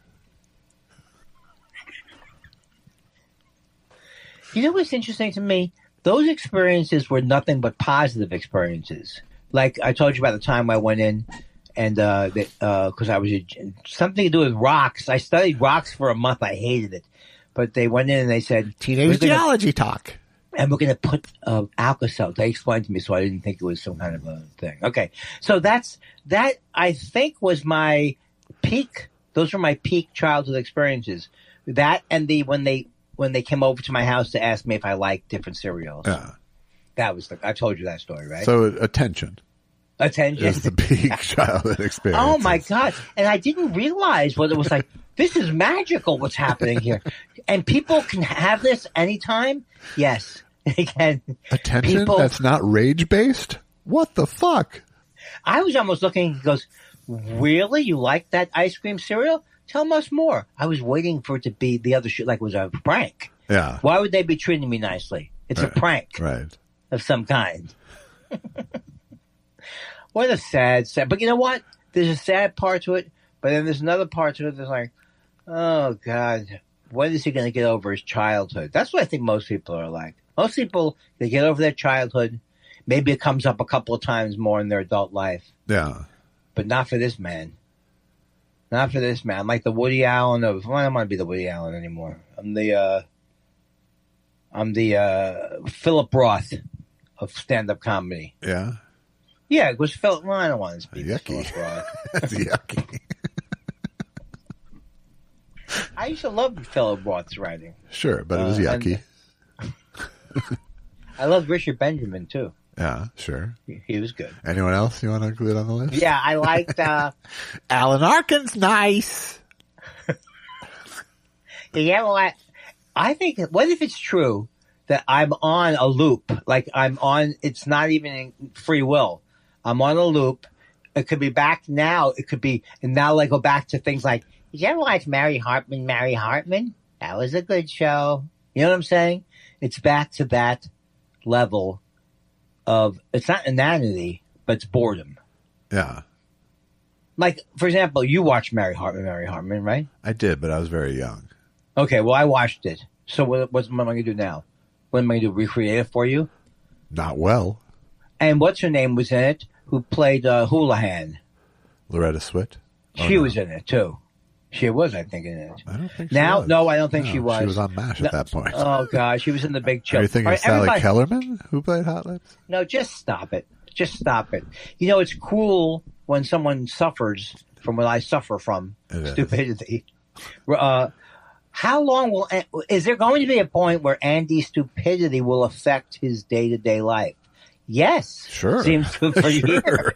You know what's interesting to me? Those experiences were nothing but positive experiences. Like I told you about the time I went in and because I was something to do with rocks. I studied rocks for a month. I hated it. But they went in and they said, Teenage Geology Talk. And we're going to put Alka-Seltz. They explained to me, so I didn't think it was some kind of a thing. Okay. So that I think was my peak. Those were my peak childhood experiences. That and when they came over to my house to ask me if I liked different cereals. Yeah. That was I told you that story, right? So attention is the peak childhood experience. Oh my God. And I didn't realize what it was like. This is magical what's happening here. And people can have this anytime? Yes. They can. Attention? That's not rage-based? What the fuck? I was almost looking, he goes, really? You like that ice cream cereal? Tell us more. I was waiting for it to be the other shit, like it was a prank. Yeah. Why would they be treating me nicely? It's a prank. Right. Of some kind. What a sad. But you know what? There's a sad part to it, but then there's another part to it that's like, oh God, when is he going to get over his childhood? That's what I think most people are like. Most people, they get over their childhood. Maybe it comes up a couple of times more in their adult life. Yeah. But not for this man. Not for this man. I'm like the Woody Allen of, well, I don't want to be the Woody Allen anymore. I'm the Philip Roth of stand-up comedy. Yeah? Yeah, it was Philip. Well, I don't want to speak yucky. Philip Roth. That's yucky. I used to love Philip Roth's writing. Sure, but it was yucky. I loved Richard Benjamin, too. Yeah, sure. He was good. Anyone else you want to include on the list? Yeah, I liked... Alan Arkin's nice. Yeah, well, I think... What if it's true that I'm on a loop? Like, it's not even in free will. I'm on a loop. It could be back now. It could be... And now I go back to things like, did you ever watch Mary Hartman? That was a good show. You know what I'm saying? It's back to that level it's not inanity, but it's boredom. Yeah. Like, for example, you watched Mary Hartman, right? I did, but I was very young. Okay, well, I watched it. So what am I going to do now? What am I going to do, recreate it for you? Not well. And what's her name was in it, who played Houlihan? Loretta Swit? She was in it, too. She was, I think, in it. I don't think now, she was. No, I don't think she was. She was on MASH at that point. Oh, God, she was in The Big Chill. Are you thinking of Sally Kellerman, who played Hot Lips? No, just stop it. Just stop it. You know, it's cruel when someone suffers from what I suffer from, stupidity. How long is there going to be a point where Andy's stupidity will affect his day-to-day life? Yes. Sure. Seems to for sure.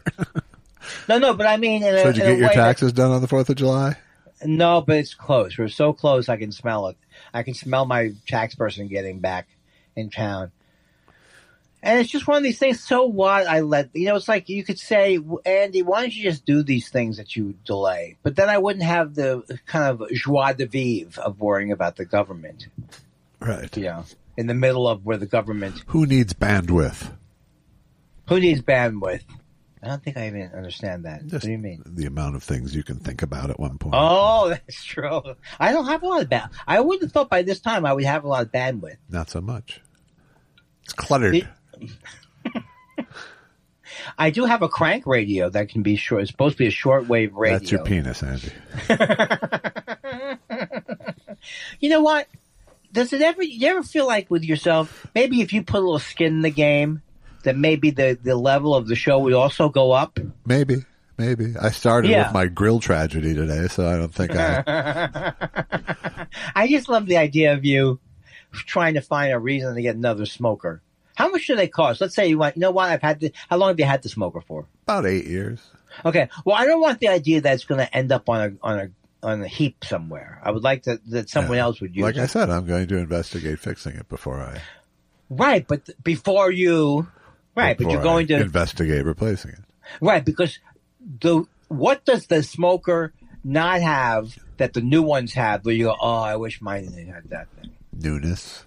No, but I mean... So did you get your taxes done on the 4th of July? No, but it's close. We're so close I can smell it. I can smell my tax person getting back in town. And it's just one of these things. So what? It's like you could say, Andy, why don't you just do these things that you delay? But then I wouldn't have the kind of joie de vivre of worrying about the government. Right. Yeah. In the middle of where the government. Who needs bandwidth? Who needs bandwidth? I don't think I even understand that. What do you mean? The amount of things you can think about at one point. Oh, that's true. I don't have a lot of bandwidth. I would have thought by this time I would have a lot of bandwidth. Not so much. It's cluttered. I do have a crank radio that can be short. It's supposed to be a shortwave radio. That's your penis, Andy. You know what? You ever feel like with yourself, maybe if you put a little skin in the game, that maybe the level of the show would also go up? Maybe. I started with my grill tragedy today, so I don't think I... I just love the idea of you trying to find a reason to get another smoker. How much do they cost? Let's say you want, how long have you had the smoker for? About 8 years. Okay. Well, I don't want the idea that it's going to end up on a heap somewhere. I would like that someone else would use it. Like I said, I'm going to investigate fixing it before I... Right, but before you... Right, but you're going to... investigate replacing it. Right, because what does the smoker not have that the new ones have where you go, oh, I wish mine had that thing? Newness.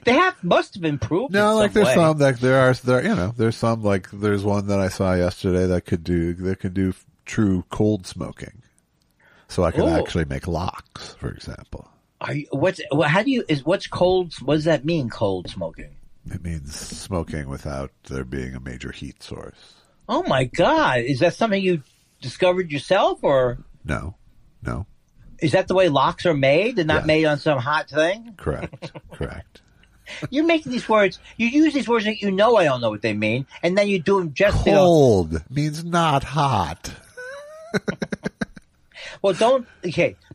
They must have improved. No, like there's way. some like there's some like there's one that I saw yesterday that could do true cold smoking, so I could actually make locks, for example. What's cold? What does that mean? Cold smoking? It means smoking without there being a major heat source. Oh my God! Is that something you discovered yourself, or no? Is that the way locks are made? They're not made on some hot thing? Correct. You're making these words. You use these words that I don't know what they mean, and then you do them just cold means not hot. Well,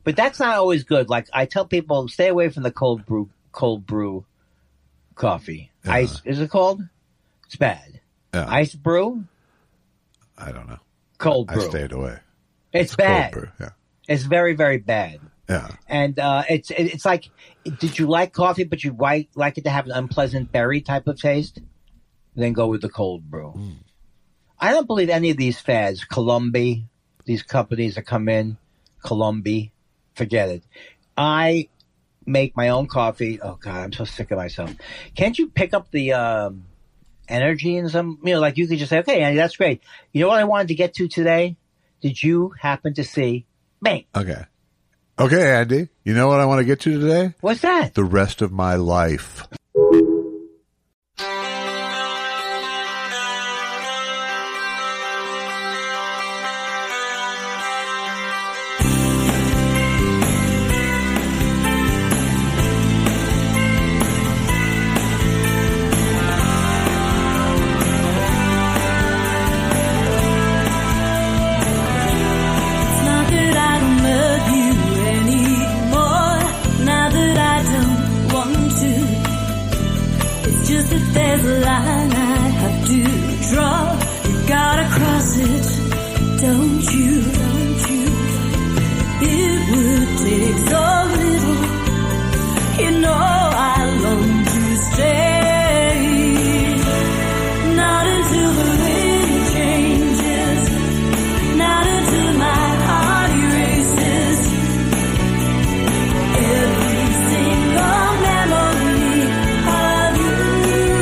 but that's not always good. Like I tell people, stay away from the cold brew coffee. Ice is it called? It's bad. Yeah. Ice brew? I don't know. Cold brew. I stayed away. It's bad. Cold brew. Yeah. It's very, very bad. Yeah. And it's like, did you like coffee, but you like it to have an unpleasant berry type of taste? Then go with the cold brew. Mm. I don't believe any of these fads, Columbia, these companies that come in, Columbia, forget it. I make my own coffee. Oh, God, I'm so sick of myself. Can't you pick up the energy in some, like you could just say, okay, Andy, that's great. You know what I wanted to get to today? Did you happen to see me? Okay, Andy, you know what I want to get to today? What's that? The rest of my life. Every single memory of you.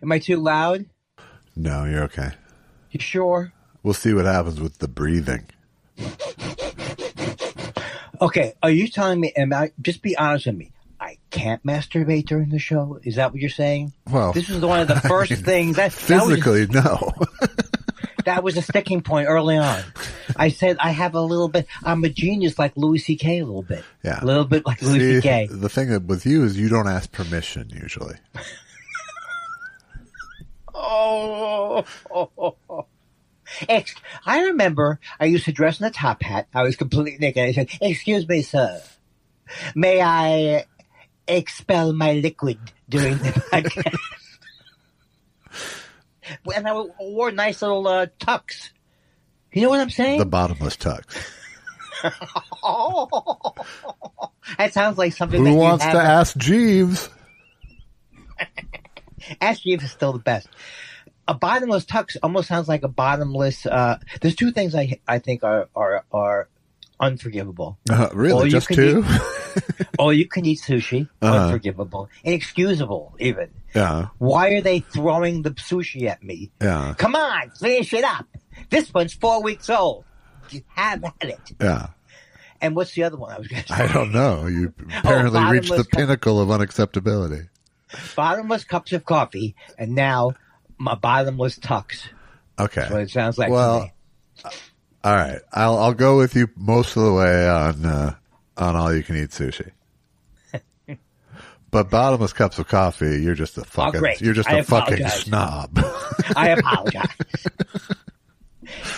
Am I too loud? No, you're okay. You sure? We'll see what happens with the breathing. Okay, are you telling me, just be honest with me, I can't masturbate during the show? Is that what you're saying? Well, this was one of the first things. Physically, no. That was a sticking point early on. I said I have a little bit, I'm a genius like Louis C.K. a little bit. Yeah. A little bit like Louis C.K. The thing with you is you don't ask permission usually. Oh. I remember I used to dress in a top hat. I was completely naked. I said, "Excuse me, sir. May I expel my liquid during the podcast?" And I wore nice little tux. You know what I'm saying? The bottomless tux. Oh, that sounds like something. Who wants to ask Jeeves? Ask Jeeves is still the best. A bottomless tux almost sounds like a bottomless. There's two things I think are unforgivable. Really, just two? All you can eat sushi, unforgivable, inexcusable even. Yeah. Why are they throwing the sushi at me? Yeah. Come on, finish it up. This one's 4 weeks old. You have at it. Yeah. And what's the other one I was going to say? I don't know. You apparently reached the pinnacle of unacceptability. Bottomless cups of coffee, and now my bottomless tux. Okay. That's what it sounds like to me. All right. I'll go with you most of the way on all you can eat sushi. But bottomless cups of coffee, you're just a fucking fucking snob. I apologize.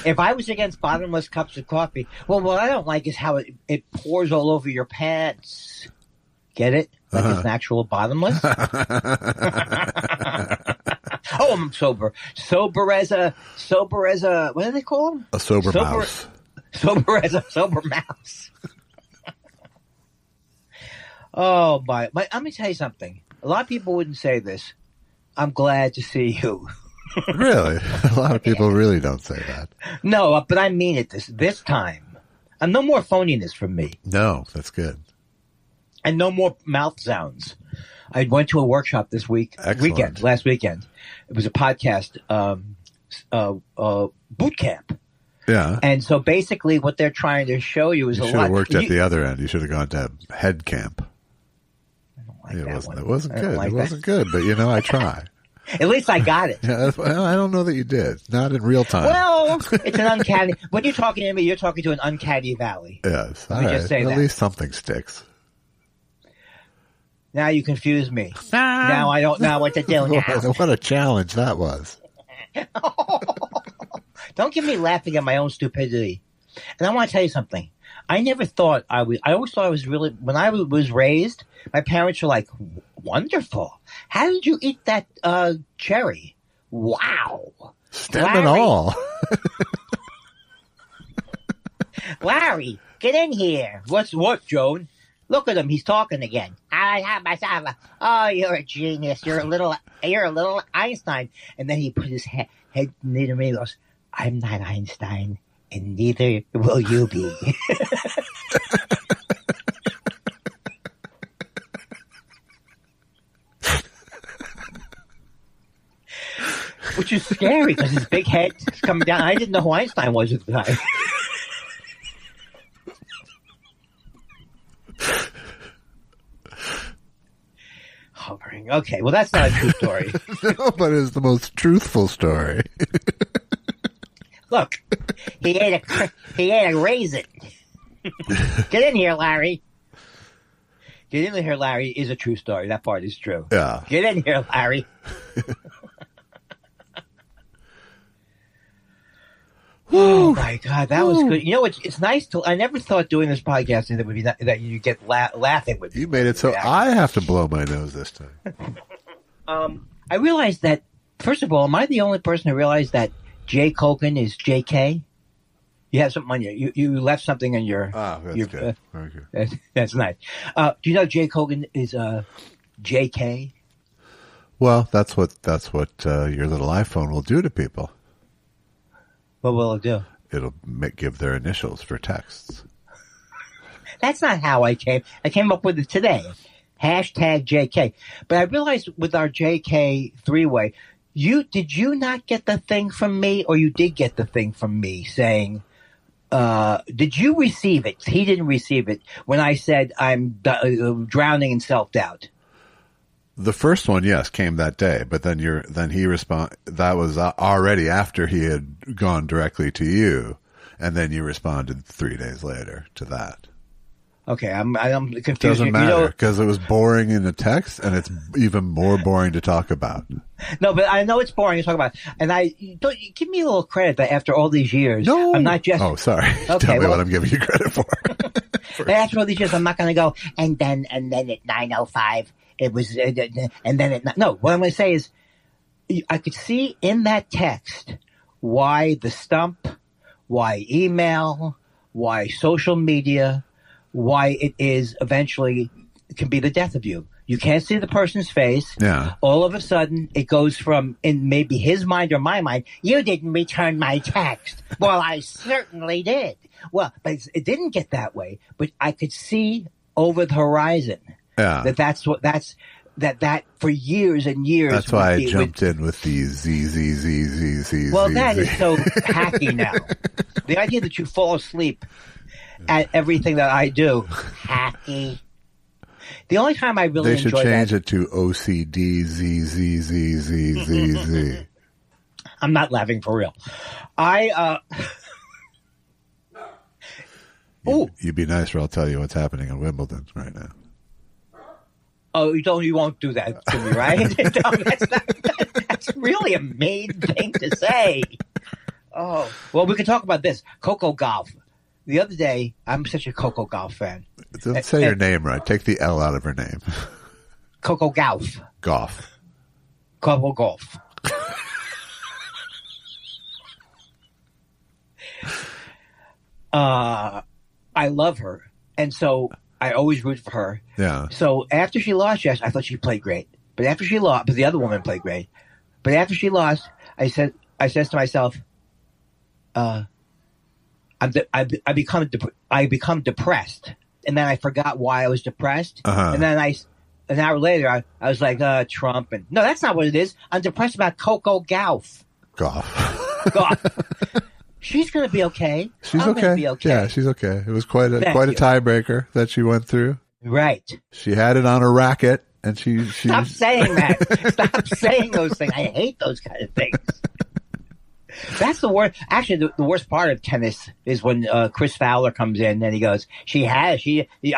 If I was against bottomless cups of coffee, well, what I don't like is how it pours all over your pants. Get it? Like it's an actual bottomless. Oh, I'm sober. Sober as a, what do they call them? A sober mouse. Sober as a sober mouse. Oh, let me tell you something. A lot of people wouldn't say this. I'm glad to see you. Really? A lot of people really don't say that. No, but I mean it this time. And no more phoniness from me. No, that's good. And no more mouth sounds. I went to a workshop last weekend. It was a podcast boot camp. Yeah. And so basically what they're trying to show you is you a lot. You should have worked at the other end. You should have gone to head camp. It wasn't good. It wasn't good, but I try. At least I got it. Yeah, I don't know that you did. Not in real time. Well, it's an uncanny. When you're talking to me, you're talking to an uncanny valley. Yes. Let me just say that. At least something sticks. Now you confuse me. Now I don't know what to do now. What a challenge that was. Don't get me laughing at my own stupidity. And I want to tell you something. I never thought I always thought I was really, when I was raised, my parents were like, wonderful. How did you eat that cherry? Wow. Stem and all. Larry, get in here. What, Joan? Look at him. He's talking again. I have myself. Oh, you're a genius. You're a little Einstein. And then he put his head near me and goes, I'm not Einstein, and neither will you be. Which is scary because his big head is coming down. I didn't know who Einstein was at the time. Hovering. Okay, well, that's not a true story. No, but it's the most truthful story. Look, he ate a raisin. Get in here, Larry. Get in here, Larry is a true story. That part is true. Yeah. Get in here, Larry. Oh my God, that was good. You know, it's nice to. I never thought doing this podcast that would be that you get laughing with. You made it so I have to blow my nose this time. I realized that. First of all, am I the only person who realized that Jay Kogan is J.K.? You have something on you left something on your. Ah, that's good. Very good. That's nice. Do you know Jay Kogan is J.K.? Well, that's what your little iPhone will do to people. What will it do? It'll give their initials for texts. That's not how I came. I came up with it today. Hashtag JK. But I realized with our JK three-way, did you not get the thing from me, or you did get the thing from me saying, did you receive it? He didn't receive it when I said I'm drowning in self-doubt. The first one, yes, came that day, but then he that was already after he had gone directly to you, and then you responded 3 days later to that. Okay, I'm confused. It doesn't matter because it was boring in the text, and it's even more boring to talk about. No, but I know it's boring to talk about, and don't give me a little credit that after all these years, no, I'm not just. Oh, sorry. Okay, Tell me what I'm giving you credit for. After all these years, I'm not going to go and then at 9:05 it was, and then no. What I'm going to say is, I could see in that text why the stump, why email, why social media. Why it is eventually can be the death of you. You can't see the person's face. Yeah. All of a sudden, it goes from, in maybe his mind or my mind, you didn't return my text. Well, I certainly did. Well, but it didn't get that way. But I could see over the horizon that for years and years. That's why I jumped in with these Z. Well, that is so hacky now. The idea that you fall asleep at everything that I do. Hacky. The only time I really enjoy that. They should change it to OCD Z. I'm not laughing for real. You'd be nice, or I'll tell you what's happening in Wimbledon right now. Oh, you won't do that to me, right? No, that's really a mean thing to say. Oh, well, we can talk about this. Coco Golf. The other day, I'm such a Coco Golf fan. Don't say her name right. Take the L out of her name. Coco Golf. Golf. Coco Golf. I love her. And so I always root for her. Yeah. So after she lost, yes, I thought she played great. But after she lost, but the other woman played great. But after she lost, I said to myself, I become depressed, and then I forgot why I was depressed, and then an hour later I was like Trump, and no, that's not what it is. I'm depressed about Coco Gauff. Golf. She's going to be okay. She's okay. Be okay. Yeah, she's okay. It was quite a tiebreaker that she went through. Right. She had it on her racket, and she Stop saying that. Stop saying those things. I hate those kind of things. That's the worst. Actually, the worst part of tennis is when Chris Fowler comes in and he goes, I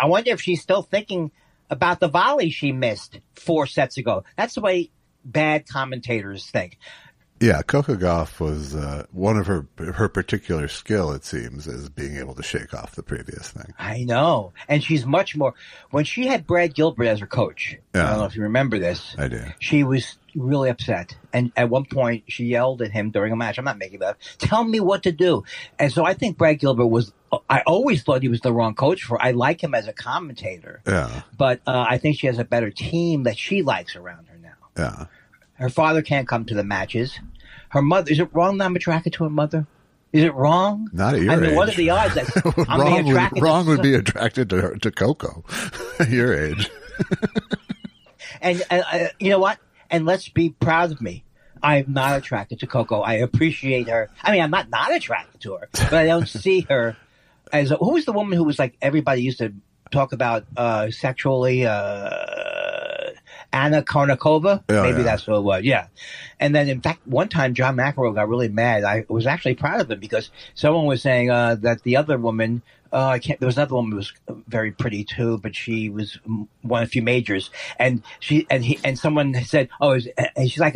wonder if she's still thinking about the volley she missed 4 sets ago. That's the way bad commentators think. Yeah, Coco Gauff was one of her particular skill, it seems, is being able to shake off the previous thing. I know. And she's much more... When she had Brad Gilbert as her coach, I don't know if you remember this. I do. She was really upset. And at one point, she yelled at him during a match. I'm not making that up. Tell me what to do. And so I think Brad Gilbert was... I always thought he was the wrong coach for... I like him as a commentator. Yeah. But I think she has a better team that she likes around her now. Yeah. Her father can't come to the matches. Her mother, is it wrong that I'm attracted to her mother? Is it wrong? Not at your age. What are the odds that I'm being attracted wrong would be attracted to Coco at your age. And you know what? And let's be proud of me. I'm not attracted to Coco. I appreciate her. I mean, I'm not attracted to her, but I don't see her as who was the woman who was like everybody used to talk about sexually Anna Kournikova. Maybe that's what it was. Yeah. And then, in fact, one time John McEnroe got really mad. I was actually proud of him because someone was saying that the other woman, there was another woman who was very pretty too, but she was won a few majors. And someone said, she's like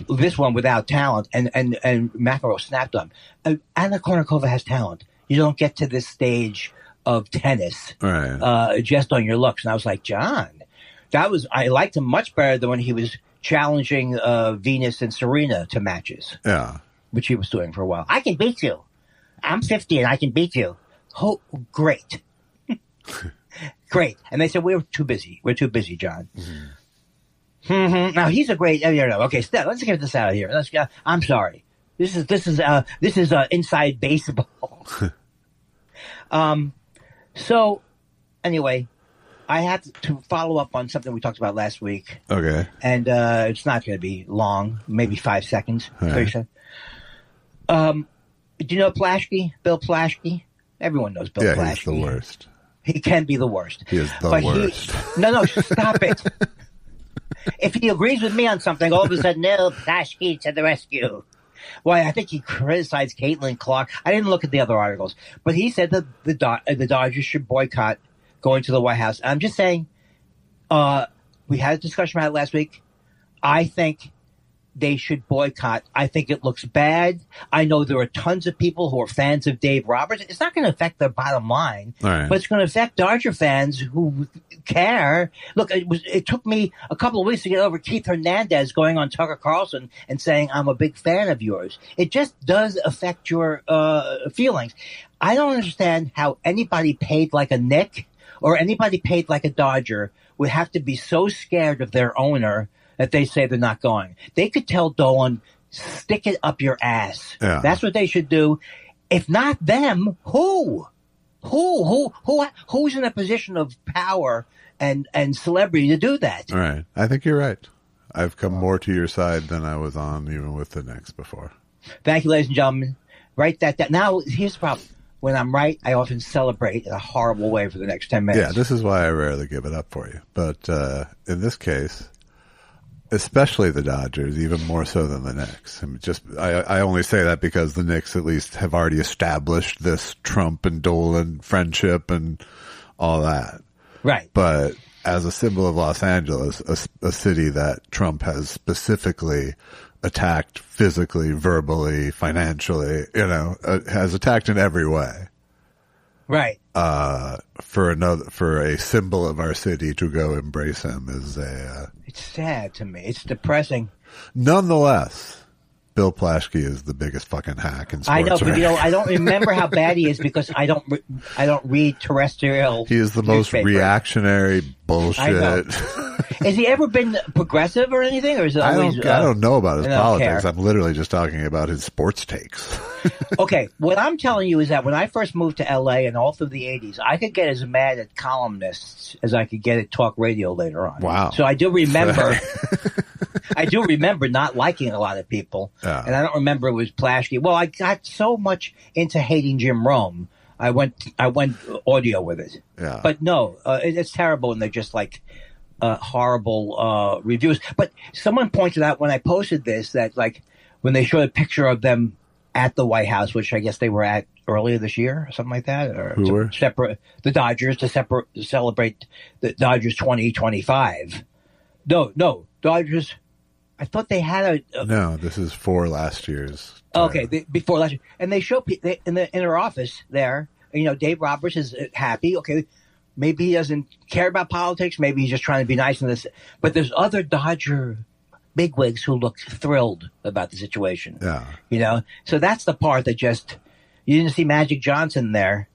this one without talent. And McEnroe snapped on him. Anna Kournikova has talent. You don't get to this stage of tennis just on your looks. And I was like, John. I liked him much better than when he was challenging Venus and Serena to matches. Yeah. Which he was doing for a while. I can beat you. I'm 50 and I can beat you. Oh, great. Great. And they said, we're too busy. We're too busy, John. Mm-hmm. Mm-hmm. Now he's a great, okay, let's get this out of here. I'm sorry. This is inside baseball. So anyway, I have to follow up on something we talked about last week. Okay. And it's not going to be long, maybe 5 seconds. Right. Do you know Plaschke? Bill Plaschke? Everyone knows Bill Plaschke. Yeah, he's the worst. He can be the worst. He is the worst. No, stop it. If he agrees with me on something, all of a sudden, no, Plaschke to the rescue. Well, I think he criticized Caitlin Clark. I didn't look at the other articles, but he said that the Dodgers should boycott going to the White House. I'm just saying, we had a discussion about it last week. I think they should boycott. I think it looks bad. I know there are tons of people who are fans of Dave Roberts. It's not going to affect their bottom line, right, but it's going to affect Dodger fans who care. Look, it took me a couple of weeks to get over Keith Hernandez going on Tucker Carlson and saying, I'm a big fan of yours. It just does affect your feelings. I don't understand how anybody paid like a Nick or anybody paid like a Dodger would have to be so scared of their owner that they say they're not going. They could tell Dolan, stick it up your ass. Yeah. That's what they should do. If not them, who? Who's in a position of power and celebrity to do that? All right. I think you're right. I've come more to your side than I was on even with the Knicks before. Thank you, ladies and gentlemen. Write that down. Now, here's the problem. When I'm right, I often celebrate in a horrible way for the next 10 minutes. Yeah, this is why I rarely give it up for you. But in this case, especially the Dodgers, even more so than the Knicks. I only say that because the Knicks at least have already established this Trump and Dolan friendship and all that. Right. But as a symbol of Los Angeles, a city that Trump has specifically attacked physically, verbally, financially, has attacked in every way. Right. For a symbol of our city to go embrace him is it's sad to me. It's depressing. Nonetheless, Bill Plaschke is the biggest fucking hack in sports. I know, but I don't remember how bad he is because I don't read terrestrial. He is the most reactionary bullshit. I know. Has he ever been progressive or anything, or is it always? I don't know about his politics. Care. I'm literally just talking about his sports takes. Okay, what I'm telling you is that when I first moved to L.A. and all through the '80s, I could get as mad at columnists as I could get at talk radio later on. Wow! So I do remember. I do remember not liking a lot of people, and I don't remember it was Plaschke. Well, I got so much into hating Jim Rome, I went audio with it. Yeah. But no, it's terrible, and they're just like horrible reviews. But someone pointed out when I posted this that like when they showed a picture of them at the White House, which I guess they were at earlier this year or something like that, or who were the Dodgers to celebrate the Dodgers 2025. No, Dodgers. I thought they had No, this is for last year's. Okay, before last year. And they show in their office there, Dave Roberts is happy. Okay, maybe he doesn't care about politics. Maybe he's just trying to be nice in this. But there's other Dodger bigwigs who look thrilled about the situation. Yeah. So that's the part that just, you didn't see Magic Johnson there.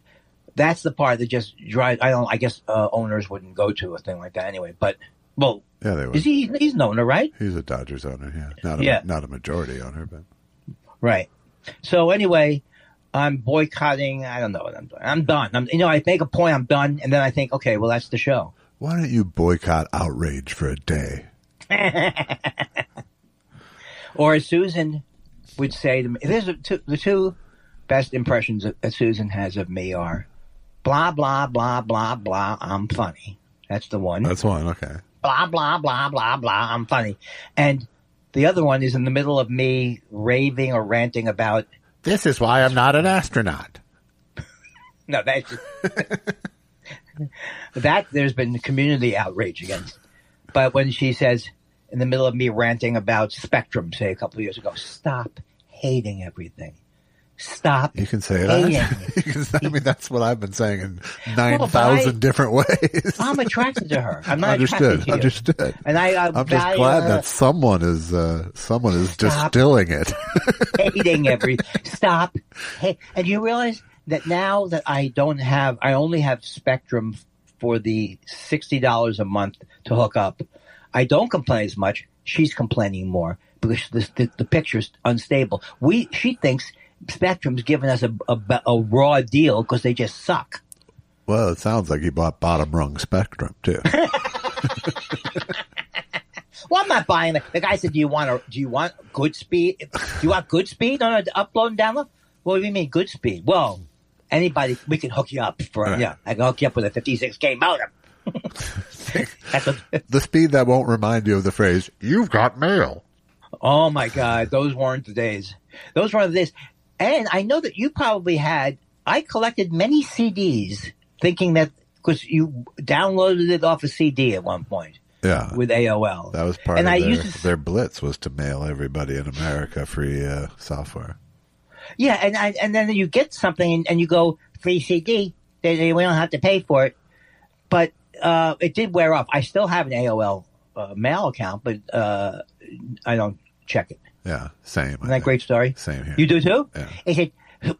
That's the part that just drives, I guess owners wouldn't go to a thing like that anyway. But, well, yeah, they would. He's an owner, right? He's a Dodgers owner, not a majority owner, but right. So anyway, I'm boycotting. I don't know what I'm doing. I'm done. I make a point. I'm done, and then I think, okay, well, that's the show. Why don't you boycott outrage for a day? Or as Susan would say to me, the two best impressions that Susan has of me are blah blah blah blah blah. I'm funny. That's the one. That's one. Okay. Blah, blah, blah, blah, blah. I'm funny. And the other one is in the middle of me raving or ranting about... This is why I'm not an astronaut. No, that there's been community outrage against. But when she says, in the middle of me ranting about Spectrum, say a couple of years ago, stop hating everything. Stop. You can say that. That's what I've been saying in 9,000 different ways. I'm attracted to her. I'm not attracted to you. Understood. And I'm just glad that someone is distilling it. Hating everything. Stop. Hey, and you realize that now that I only have Spectrum for the $60 a month to hook up. I don't complain as much. She's complaining more because the picture's unstable. She thinks Spectrum's giving us a raw deal because they just suck. Well, it sounds like he bought bottom rung Spectrum too. Well, I'm not buying it. The guy said, "Do you want good speed? Do you want good speed on an upload and download?" What do you mean good speed? Well, anybody, we can hook you up for Right. yeah. I can hook you up with a 56K modem. The speed that won't remind you of the phrase "You've got mail." Oh my God, those weren't the days. Those weren't the days. And I know that you probably had. I collected many CDs, thinking that because you downloaded it off a CD at one point. Yeah, With AOL. that was part and of I their, used to, their blitz was to mail everybody in America free software. yeah, and then you get something and you go free CD. We don't have to pay for it, but it did wear off. I still have an AOL mail account, but I don't check it. Yeah, same. Isn't that a great story? Same here. You do too? Yeah. He said,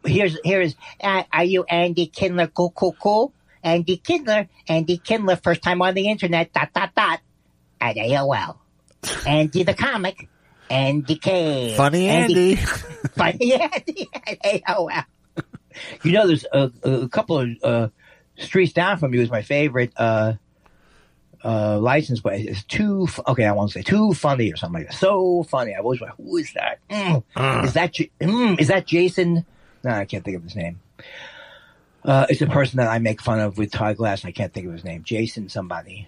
"Here's are you Andy Kindler? Cool. Andy Kindler, first time on the internet. ... at AOL. Andy the comic. Andy K. Funny Andy. Funny Andy at AOL." You know, there's a couple of streets down from you is my favorite license plate. It's I won't say too funny or something like that. So funny. I always went, who is that? Is that Jason? No, I can't think of his name. It's a person that I make fun of with Todd Glass. I can't think of his name. Jason somebody.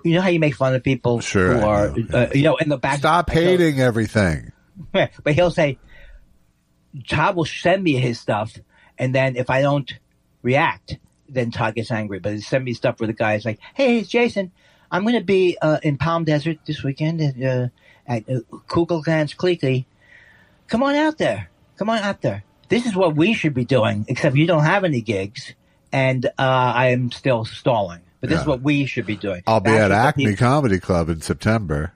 You know how you make fun of people Sure, who are, yeah. in the back. Stop hating everything. But he'll say, Todd will send me his stuff, and then if I don't react, then Todd gets angry. But he'll send me stuff where the guy's like, "Hey, it's Jason. I'm going to be in Palm Desert this weekend at Kugelgans Cleekly. Come on out there. This is what we should be doing, except you don't have any gigs, and I am still stalling. But this is what we should be doing." I'll be at Acme Comedy Club in September.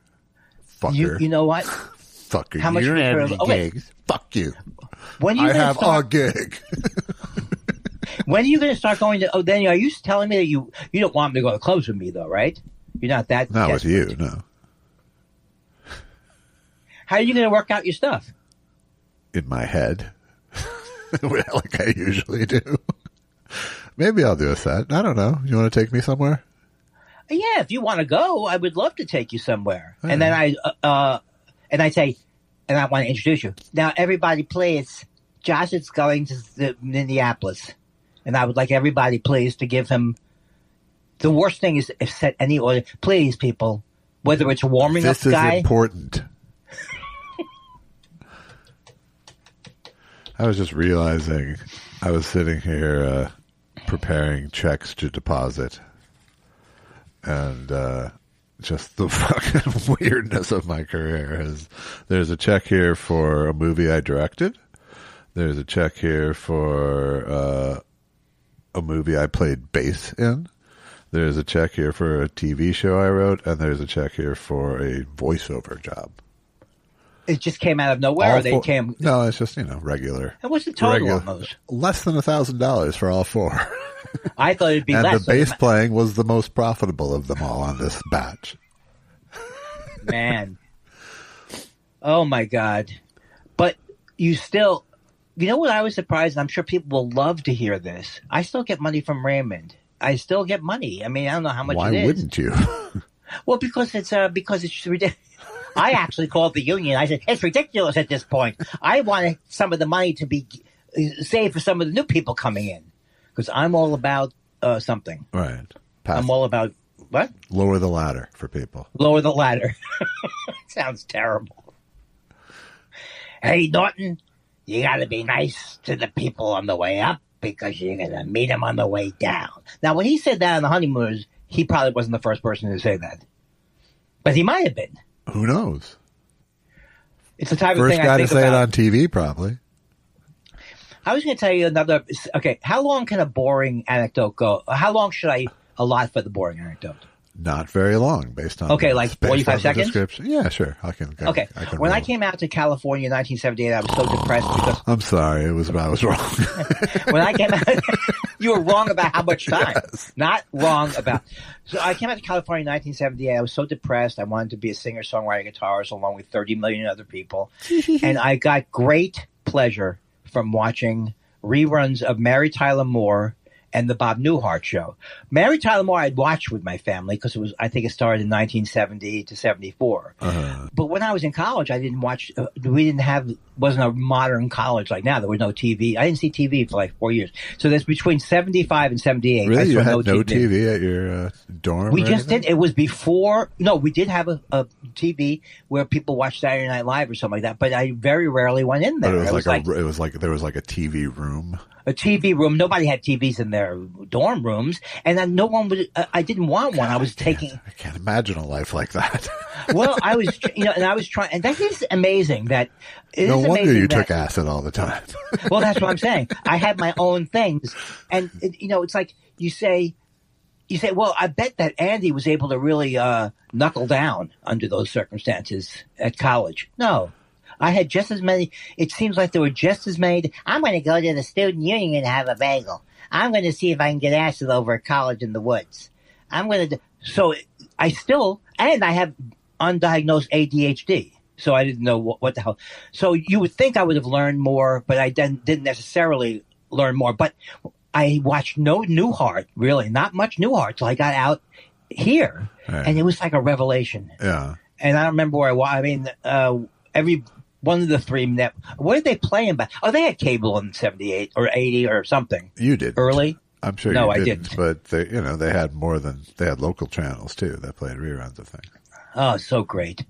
Fucker. You know what? Fucker. How much you don't have for- any gigs. Fuck you. When are you I gonna have start, a gig. When are you going to start going to? Oh, Daniel, are you telling me that you don't want me to go to clubs with me though, right? You're not that. Not with desperate. you, no. How are you going to work out your stuff? In my head. Like I usually do. Maybe I'll do a set. I don't know. You want to take me somewhere? Yeah, if you want to go, I would love to take you somewhere. And then I say, and I want to introduce you. Now, everybody, please. Josh is going to Minneapolis, and I would like everybody, please, to give him. The worst thing is if set any order. Please, people, whether it's warming up This is guy. important. I was just realizing I was sitting here preparing checks to deposit, and just the fucking weirdness of my career is there's a check here for a movie I directed. There's a check here for a movie I played bass in. There's a check here for a TV show I wrote, and there's a check here for a voiceover job. It just came out of nowhere, or they came. No, it's just regular. And what's the total on those? Less than $1,000 for all four. I thought it'd be and less. the bass playing was the most profitable of them all on this batch. Man, oh my God! But you still, you know what? I was surprised. And I'm sure people will love to hear this. I still get money from Raymond. I still get money. I mean, I don't know how much. Why it is. wouldn't you? Well, because it's ridiculous. I actually called the union. I said, it's ridiculous at this point. I wanted some of the money to be saved for some of the new people coming in. Because I'm all about something. Right. I'm all about, what? Lower the ladder for people. Lower the ladder. Sounds terrible. Hey, Norton, you got to be nice to the people on the way up because you're going to meet them on the way down. Now, when he said that on the honeymooners, he probably wasn't the first person to say that. But he might have been. Who knows? It's the type First of thing I guy to think say about. it on TV, probably. I was going to tell you another. Okay, how long can a boring anecdote go? How long should I allot for the boring anecdote? Not very long, based on like 45 seconds. Description. Yeah, sure. I can When roll. I came out to California in 1978, I was so depressed because I'm sorry, I was wrong. when I came out, you were wrong about how much time. Yes. Not wrong about. So I came out to California in 1978. I was so depressed. I wanted to be a singer, songwriter, guitarist, along with 30 million other people, and I got great pleasure from watching reruns of Mary Tyler Moore and the Bob Newhart show. Mary Tyler Moore I'd watched with my family because I think it started in 1970 to 74. But when I was in college, I didn't watch, wasn't a modern college like now. There was no TV. I didn't see TV for like 4 years. So that's between 75 and 78. Really? You had no TV at your dorm? We just did. It was before. No, we did have a TV where people watched Saturday Night Live or something like that. But I very rarely went in there. But it was like there was like a TV room. A TV room. Nobody had TVs in their dorm rooms, and then no one would. I didn't want one. I can't imagine a life like that. Well, I was, and I was trying, and that is amazing. No wonder you took acid all the time. Well, that's what I'm saying. I had my own things, and it's like you say, well, I bet that Andy was able to really knuckle down under those circumstances at college. No. I had just as many. It seems like there were just as many. I'm going to go to the student union and have a bagel. I'm going to see if I can get acid over at college in the woods. So I have undiagnosed ADHD. So I didn't know what the hell. So you would think I would have learned more, but I didn't necessarily learn more. But I watched no Newhart, really, not much Newhart till I got out here. Right. And it was like a revelation. Yeah. And I don't remember where every one of the three what did they play in back? Oh, they had cable in 78 or 80 or something. You did early. I'm sure. No, you didn't. But they had they had local channels too that played reruns of things. Oh, so great.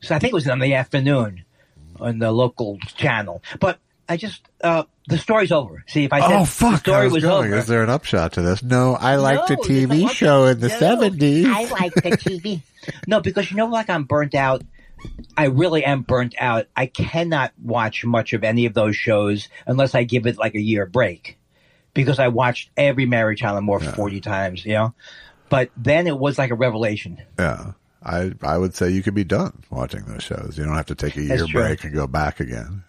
So I think it was in the afternoon on the local channel. But I just the story's over. See, if I said the story was over. Is there an upshot to this? No, I liked a TV show in the 70s. I like the TV. No, because I'm burnt out. I really am burnt out. I cannot watch much of any of those shows unless I give it like a year break, because I watched every Mary Tyler Moore 40 times, But then it was like a revelation. Yeah. I would say you could be done watching those shows. You don't have to take a year break and go back again.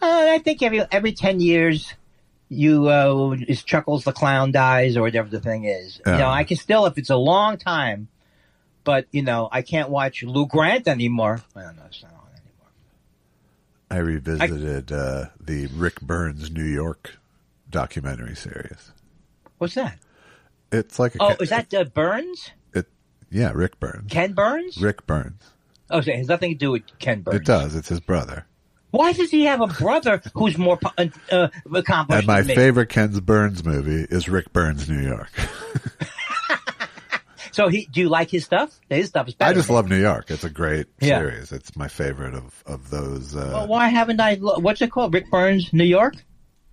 I think every 10 years, is Chuckles the Clown dies or whatever the thing is. Yeah. I can still, if it's a long time, but, I can't watch Lou Grant anymore. I don't know. It's not on anymore. I revisited the Rick Burns New York documentary series. What's that? It's like is that Burns? Yeah, Rick Burns. Ken Burns? Rick Burns. Oh, so it has nothing to do with Ken Burns. It does. It's his brother. Why does he have a brother who's more accomplished And my than me? favorite Ken Burns movie is Rick Burns New York. So do you like his stuff? His stuff is better. I just love New York. It's a great series. It's my favorite of those. Well, why haven't I? What's it called? Rick Burns, New York?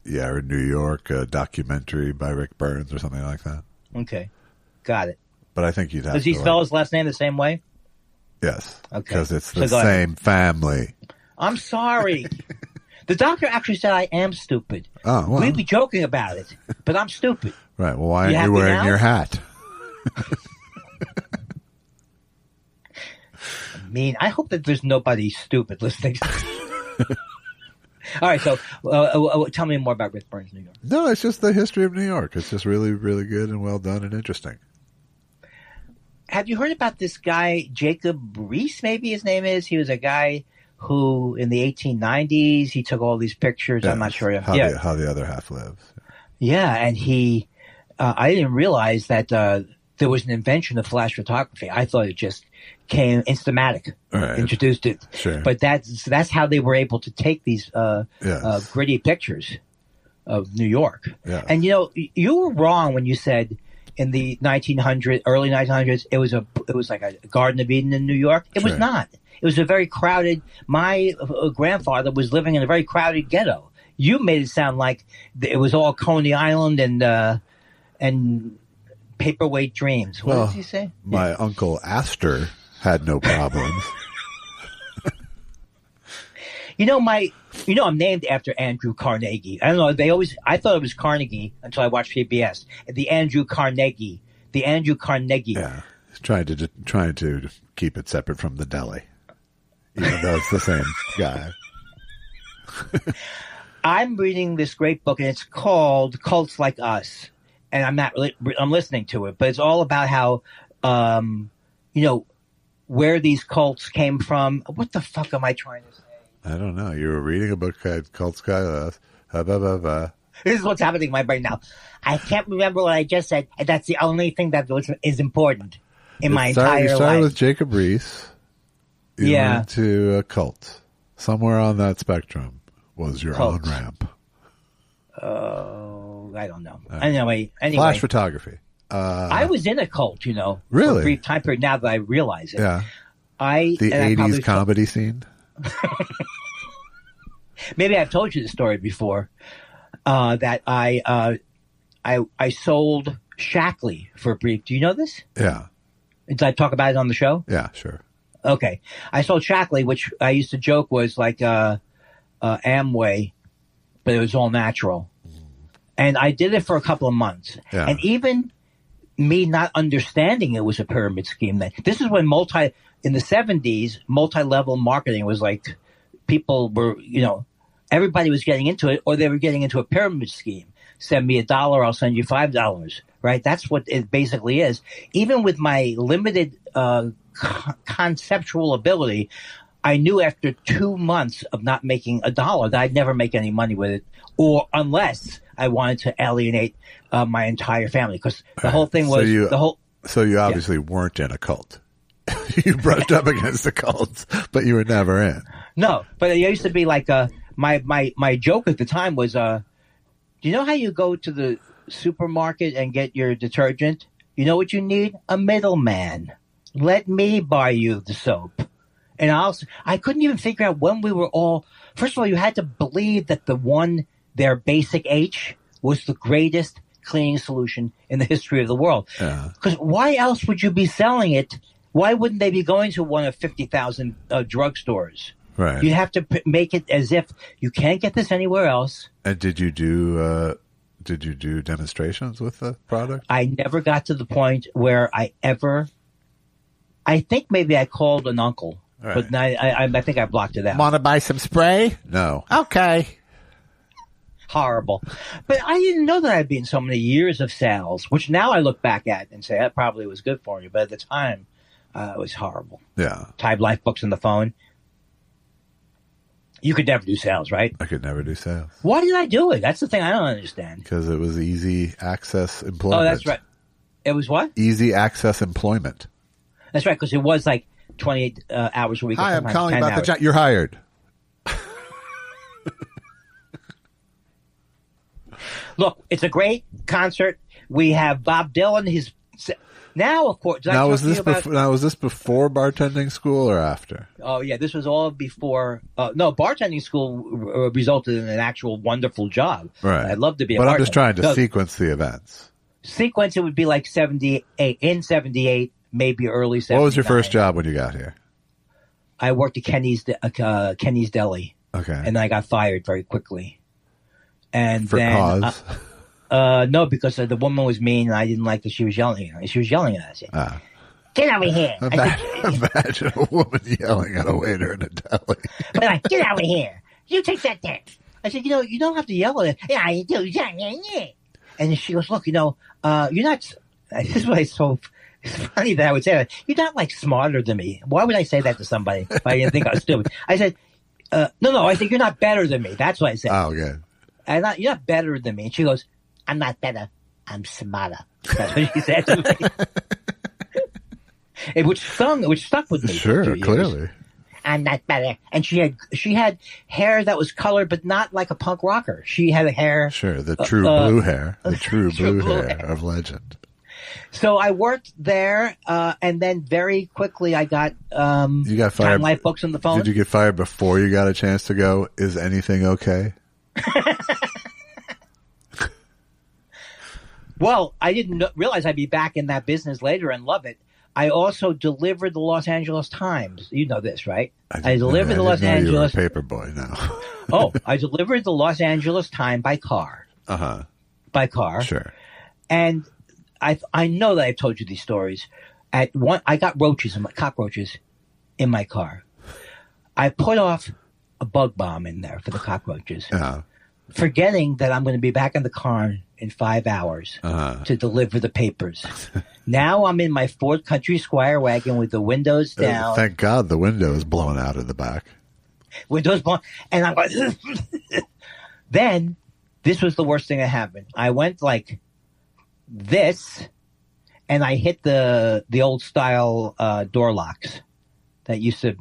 Yeah, or New York, a documentary by Rick Burns or something like that. Okay. Got it. But I think you'd have to. Does he spell his last name the same way? Yes. Okay. Because it's the same family. I'm sorry. The doctor actually said I am stupid. Oh, well. We'd be joking about it, but I'm stupid. Right. Well, why aren't you wearing your hat? I hope that there's nobody stupid listening to this. All right, so tell me more about Rick Burns, New York. No, it's just the history of New York. It's just really, really good and well done and interesting. Have you heard about this guy, Jacob Reese, maybe his name is? He was a guy who, in the 1890s, he took all these pictures. Yes, I'm not sure. How the other half lives. Yeah, and he, I didn't realize that there was an invention of flash photography. I thought it just came Instamatic, introduced it. Sure. But that's how they were able to take these gritty pictures of New York. Yes. And you were wrong when you said in the early 1900s, it was like a Garden of Eden in New York. It was not. It was a very crowded. My grandfather was living in a very crowded ghetto. You made it sound like it was all Coney Island and paperweight dreams. What did you say? My uncle Astor had no problems. I'm named after Andrew Carnegie. I don't know. I thought it was Carnegie until I watched PBS. The Andrew Carnegie. Yeah, he's trying to keep it separate from the deli, even though it's the same guy. I'm reading this great book, and it's called Cults Like Us. And I'm listening to it, but it's all about how, where these cults came from. What the fuck am I trying to say? I don't know. You were reading a book called Cults Like Us. This is what's happening in my brain now. I can't remember what I just said, and that's the only thing that is important in my entire life. You started with Jacob Riis. You went to a cult. Somewhere on that spectrum was your on-ramp. Oh, I don't know. Anyway. Flash photography. I was in a cult, Really? For a brief time period, now that I realize it. Yeah. The 80s comedy scene? Maybe I've told you the story before, that I sold Shackley for a brief. Do you know this? Yeah. Did I talk about it on the show? Yeah, sure. Okay. I sold Shackley, which I used to joke was like Amway, but it was all natural. And I did it for a couple of months. Yeah. And even me not understanding it was a pyramid scheme then. This is when in the 70s, multi-level marketing was like people were, everybody was getting into it, or they were getting into a pyramid scheme. Send me $1, I'll send you $5, right? That's what it basically is. Even with my limited conceptual ability, I knew after 2 months of not making $1 that I'd never make any money with it, or unless I wanted to alienate my entire family, because the whole thing was So you obviously weren't in a cult. You brushed up against the cults, but you were never in. No, but it used to be like my joke at the time was, do you know how you go to the supermarket and get your detergent? You know what you need? A middleman. Let me buy you the soap. And I couldn't even figure out when we were all. First of all, you had to believe that their Basic H was the greatest cleaning solution in the history of the world. Because why else would you be selling it? Why wouldn't they be going to one of 50,000 drugstores? Right. You have to make it as if you can't get this anywhere else. And did you do demonstrations with the product? I never got to the point where I think maybe I called an uncle, but I think I blocked it out. Want to buy some spray? No. Okay. Horrible. But I didn't know that I'd been so many years of sales, which now I look back at and say that probably was good for me. But at the time, it was horrible. Yeah. Type life books on the phone. You could never do sales, right? I could never do sales. Why did I do it? That's the thing I don't understand. Because it was easy access employment. Oh, that's right. It was what? Easy access employment. That's right, because it was like 28 hours a week. Hi, I'm calling about the job. You're hired. Look, it's a great concert. We have Bob Dylan. Now, of course. Now, was this before bartending school or after? Oh, yeah. This was all before. No, bartending school resulted in an actual wonderful job. Right. I'd love to be a bartender. But bartender. I'm just trying to sequence the events. It would be like 78. In 78, maybe early 79. What was your first job when you got here? I worked at Kenny's Deli. Okay. And then I got fired very quickly. And for cause? No, because the woman was mean, and I didn't like that she was yelling. She was yelling at us. Get over here! Imagine a woman yelling at a waiter in a deli. But like, get over here! You take that there. I said, you don't have to yell at it. Yeah, I do. Yeah. And she goes, look, you're not. This is why it's so funny that I would say that. You're not like smarter than me. Why would I say that to somebody if I didn't think I was stupid? I said, no. I said you're not better than me. That's what I said. Oh, okay. You're not better than me. And she goes, I'm not better. I'm smarter. That's what she said to me. Which stuck with me. Sure, clearly. I'm not better. And she had hair that was colored, but not like a punk rocker. She had hair. Sure, the true blue hair. The true blue hair of legend. So I worked there, and then very quickly I got you got fired. Time Life books on the phone. Did you get fired before you got a chance to go, is anything okay? Well, I didn't realize I'd be back in that business later and love it. I also delivered the Los Angeles Times. You know this, right? I delivered the Los Angeles paper boy now. Oh, I delivered the Los Angeles Times by car. By car. Sure. And I know that I've told you these stories. I got cockroaches in my car. I put off a bug bomb in there for the cockroaches, forgetting that I'm going to be back in the car in 5 hours to deliver the papers. Now I'm in my Ford Country Squire wagon with the windows down. Thank God the window is blown out of the back. Windows blown. And I'm going, Then This was the worst thing that happened. I went like this, and I hit the old style door locks that used to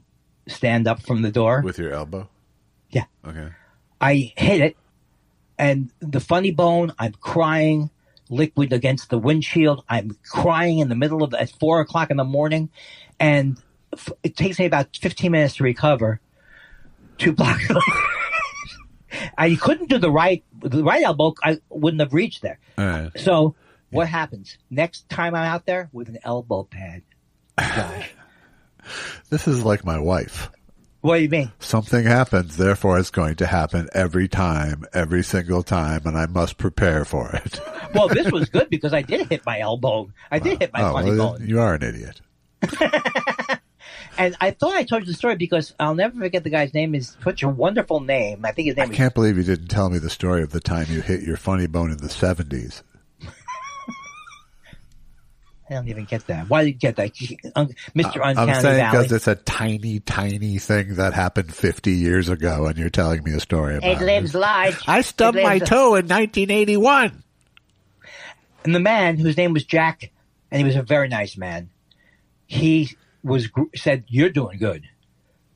stand up from the door. With your elbow? Yeah. Okay. I hit it, and the funny bone, I'm crying, liquid against the windshield. I'm crying in the middle of at 4 o'clock in the morning, and it takes me about 15 minutes to recover. 2 blocks later. I couldn't do the right elbow. I wouldn't have reached there. All right. So what happens? Next time I'm out there with an elbow pad. Gosh. This is like my wife. What do you mean? Something happens, therefore it's going to happen every time, every single time, and I must prepare for it. Well, this was good because I did hit my elbow. I did hit my funny bone. You are an idiot. And I thought I told you the story because I'll never forget the guy's name. Is such a wonderful name. I think his name. I can't believe you didn't tell me the story of the time you hit your funny bone in the 70s. I don't even get that. Why did you get that, Mr. Uncanny I'm saying Valley? because it's a tiny, tiny thing that happened 50 years ago, and you're telling me a story about it. It lives large. I stubbed my toe in 1981. And the man, whose name was Jack, and he was a very nice man, he said, "You're doing good."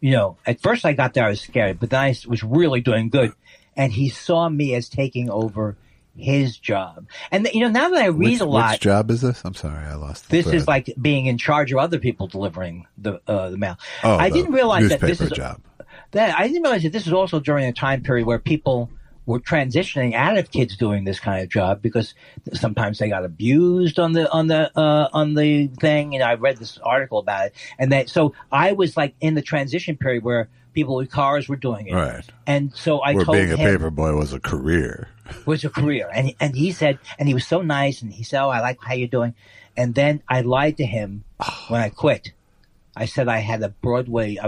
You know, at first I got there, I was scared, but then I was really doing good. And he saw me as taking over his job. And, you know, now that I read a lot. Which job is this? I'm sorry, I lost the This thread. is like being in charge of other people delivering the mail. Oh, I didn't realize that this is job. I didn't realize that this was also during a time period where people were transitioning out of kids doing this kind of job because sometimes they got abused on the thing. And I read this article about it, and so I was like in the transition period where people with cars were doing it, right? And so I where told being him a paper boy was a career. Was a career, and he said, and he was so nice, and he said, "Oh, I like how you're doing," and then I lied to him when I quit. I said I had I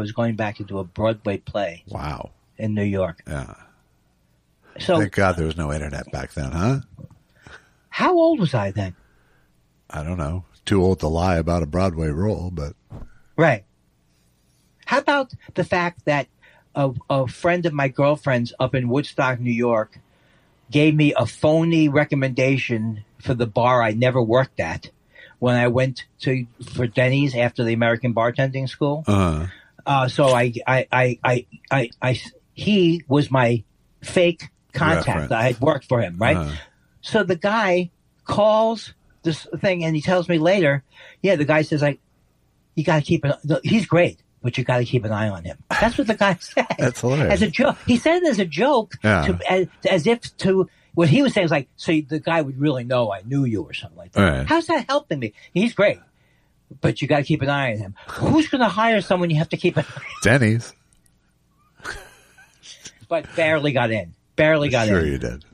was going back to do a Broadway play. Wow. In New York. Yeah. So thank God there was no internet back then, huh? How old was I then? I don't know. Too old to lie about a Broadway role, but. Right. How about the fact that a friend of my girlfriend's up in Woodstock, New York, gave me a phony recommendation for the bar I never worked at when I went for Denny's after the American bartending school. Uh-huh. So he was my fake contact. Reference. I had worked for him, right? Uh-huh. So the guy calls this thing and he tells me later, yeah, the guy says, you got to keep he's great, but you got to keep an eye on him. That's what the guy said. That's hilarious. As a joke. He said it as a joke, as if to, what he was saying was like, so the guy would really know I knew you or something like that. Right. How's that helping me? He's great, but you got to keep an eye on him. Who's going to hire someone you have to keep an eye on? Denny's. But barely got in. Barely got in. Sure you did.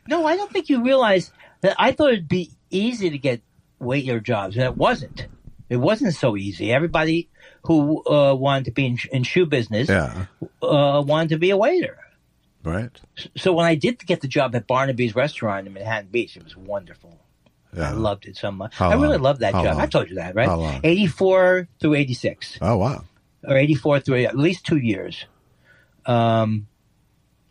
No, I don't think you realize that. I thought it'd be easy to get waiter jobs, and it wasn't. It wasn't so easy. Everybody who wanted to be in shoe business wanted to be a waiter. Right. So when I did get the job at Barnaby's restaurant in Manhattan Beach, it was wonderful. Yeah. I loved it so much. How I really long? loved that How job. long? I told you that, right? How long? 84 through 86. Oh, wow. Or 84 through at least 2 years. Or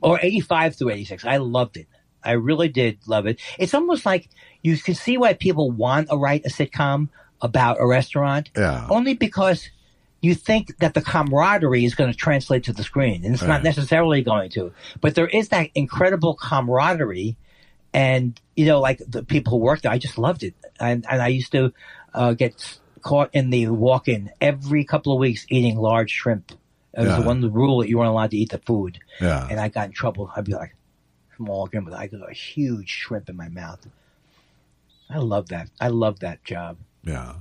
85 through 86. I loved it. I really did love it. It's almost like you can see why people want to write a sitcom about a restaurant. Yeah. Only because you think that the camaraderie is going to translate to the screen. And it's not necessarily going to. But there is that incredible camaraderie. And, you know, like the people who worked there, I just loved it. And I used to get caught in the walk-in every couple of weeks eating large shrimp. It was the one rule that you weren't allowed to eat the food. Yeah. And I got in trouble. I'd be like, small again, but I got a huge shrimp in my mouth. I love that. I love that job. Yeah.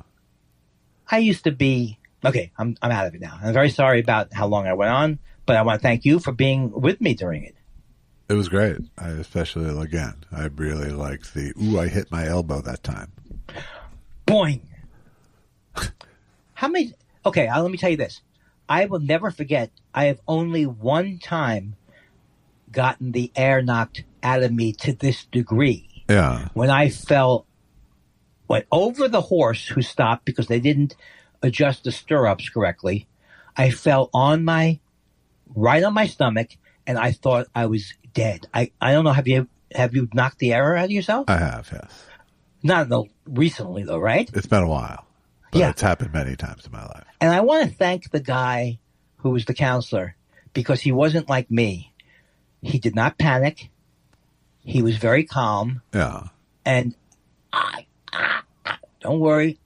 I used to be okay. I'm out of it now. I'm very sorry about how long I went on, but I want to thank you for being with me during it. It was great. I really liked I hit my elbow that time. Boing. How many? Okay, let me tell you this. I will never forget. I have only one time gotten the air knocked out of me to this degree. Yeah. When I went over the horse who stopped because they didn't adjust the stirrups correctly. I fell right on my stomach, and I thought I was dead. I don't know. Have you knocked the air out of yourself? I have, yes. Not recently though, right? It's been a while. But it's happened many times in my life. And I want to thank the guy who was the counselor because he wasn't like me. He did not panic. He was very calm. Yeah. And don't worry.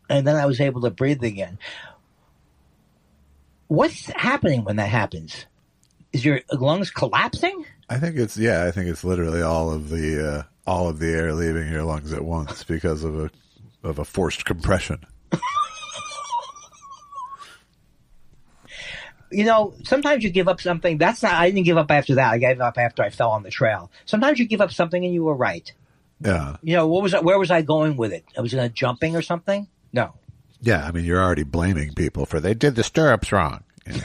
And then I was able to breathe again. What's happening when that happens? Is your lungs collapsing? I think it's literally all of the air leaving your lungs at once because of a forced compression. You know, sometimes you give up something. I didn't give up after that. I gave up after I fell on the trail. Sometimes you give up something and you were right. Yeah. You know, where was I going with it? I was going to jumping or something? No. Yeah, I mean, you're already blaming people for they did the stirrups wrong. You know?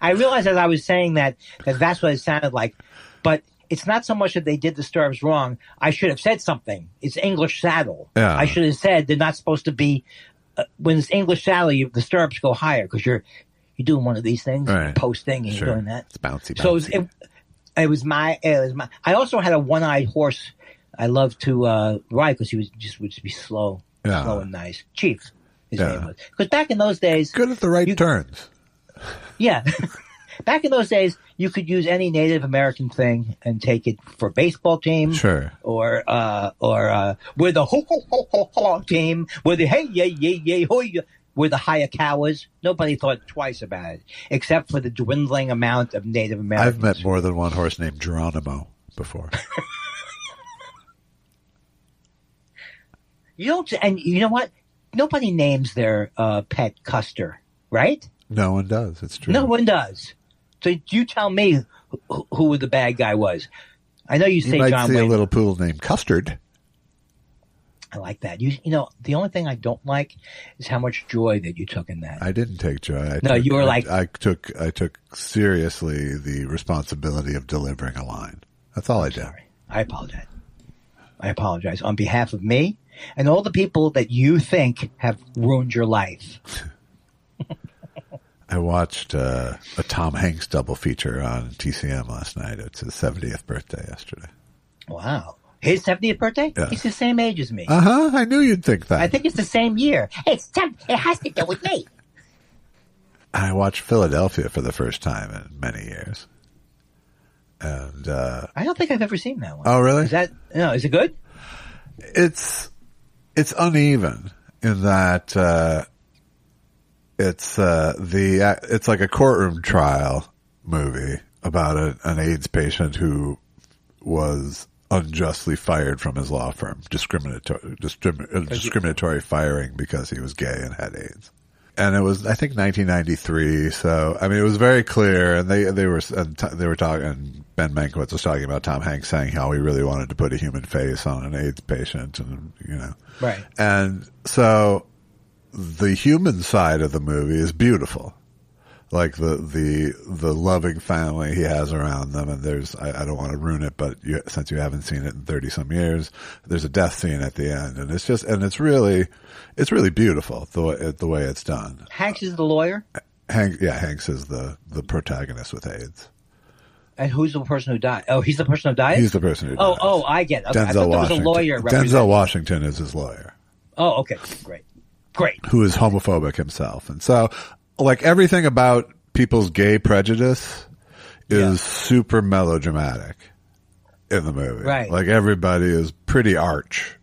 I realized as I was saying that that's what it sounded like. But it's not so much that they did the stirrups wrong. I should have said something. It's English saddle. Yeah. I should have said they're not supposed to be when it's English saddle, the stirrups go higher because you're doing one of these things, right. posting, and you're doing that. It's bouncy. So it was my. I also had a one-eyed horse. I loved to ride because he would be slow and nice. Chief, his name was. Because back in those days, good at the right turns. Yeah. Back in those days, you could use any Native American thing and take it for a baseball team. Sure. Or where the ho team, where the hey, yay, yay, yay, hoy, where the Hayakawas. Nobody thought twice about it, except for the dwindling amount of Native Americans. I've met more than one horse named Geronimo before. And you know what? Nobody names their pet Custer, right? No one does. It's true. No one does. So you tell me who the bad guy was. I know you say might John see Wayne. A little poodle named Custard. I like that. You know, the only thing I don't like is how much joy that you took in that. I didn't take joy. You were like I took seriously the responsibility of delivering a line. That's all I did. Sorry. I apologize on behalf of me and all the people that you think have ruined your life. I watched a Tom Hanks double feature on TCM last night. It's his 70th birthday yesterday. Wow. His 70th birthday? Yeah. He's the same age as me. Uh-huh. I knew you'd think that. I think it's the same year. It has to do with me. I watched Philadelphia for the first time in many years. And I don't think I've ever seen that one. Oh, really? Is it good? It's uneven in that it's like a courtroom trial movie about an AIDS patient who was unjustly fired from his law firm, discriminatory firing because he was gay and had AIDS. And it was, I think, 1993. So, I mean, it was very clear. And they were talking, and Ben Mankiewicz was talking about Tom Hanks saying how he really wanted to put a human face on an AIDS patient, and right. And so, the human side of the movie is beautiful, like the loving family he has around them. And there's, I don't want to ruin it, but since you haven't seen it in 30 some years, there's a death scene at the end, and it's really beautiful the way it's done. Hanks is the lawyer. Hanks is the protagonist with AIDS. And who's the person who died? Oh, he's the person who died? He's the person who died. Oh, I get it. Okay. I thought there was a lawyer. Denzel Washington is his lawyer. Oh, okay. Great. Who is homophobic himself. And so, like, everything about people's gay prejudice is super melodramatic in the movie. Right. Like, everybody is pretty arch,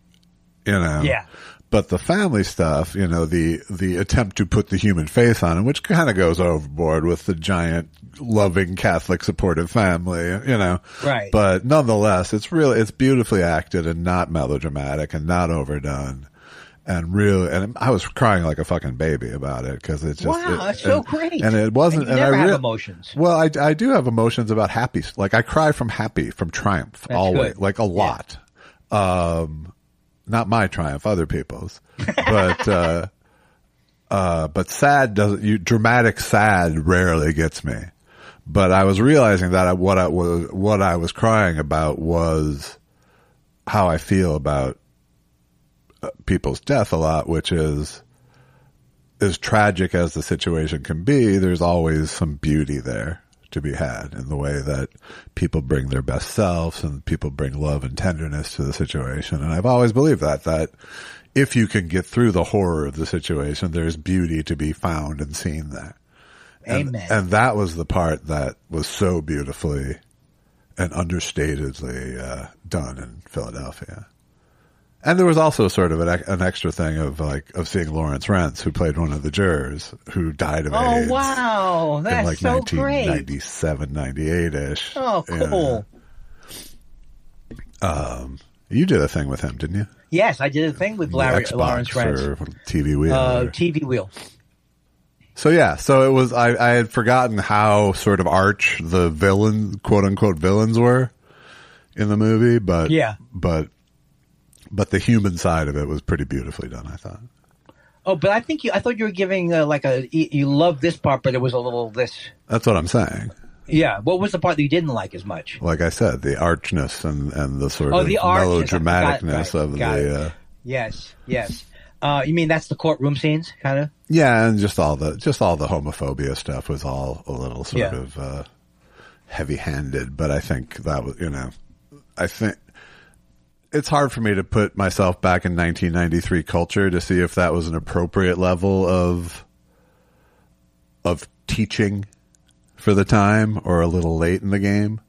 Yeah. But the family stuff, the attempt to put the human face on it, which kind of goes overboard with the giant, loving, Catholic, supportive family, Right. But nonetheless, it's beautifully acted and not melodramatic and not overdone. And I was crying like a fucking baby about it because it's just that's so great. And it wasn't. And you never have emotions. Well, I do have emotions about happy. Like I cry from triumph always, like a lot. Not my triumph, other people's, but sad doesn't. Dramatic sad rarely gets me. But I was realizing that what I was crying about was how I feel about people's death a lot, which is as tragic as the situation can be, there's always some beauty there to be had in the way that people bring their best selves and people bring love and tenderness to the situation. And I've always believed that if you can get through the horror of the situation, there's beauty to be found and seen there. Amen. And that was the part that was so beautifully and understatedly done in Philadelphia. And there was also sort of an extra thing of seeing Lawrence Rentz, who played one of the jurors, who died of AIDS. Oh, wow. That's in so great. 1997, 98-ish. Oh, cool. You did a thing with him, didn't you? Yes, I did a thing with Lawrence Rentz. Or TV Wheel. TV Wheel. So yeah, so it was, I had forgotten how sort of arch the villain, quote unquote villains were in the movie, but the human side of it was pretty beautifully done, I thought. Oh, but I thought you were giving you love this part, but it was a little this. That's what I'm saying. Yeah. What was the part that you didn't like as much? Like I said, the archness and the sort of melodramaticness of the. Yes. You mean that's the courtroom scenes, kind of? Yeah, and just all the homophobia stuff was all a little sort of heavy-handed. But I think that was, I think it's hard for me to put myself back in 1993 culture to see if that was an appropriate level of teaching for the time or a little late in the game.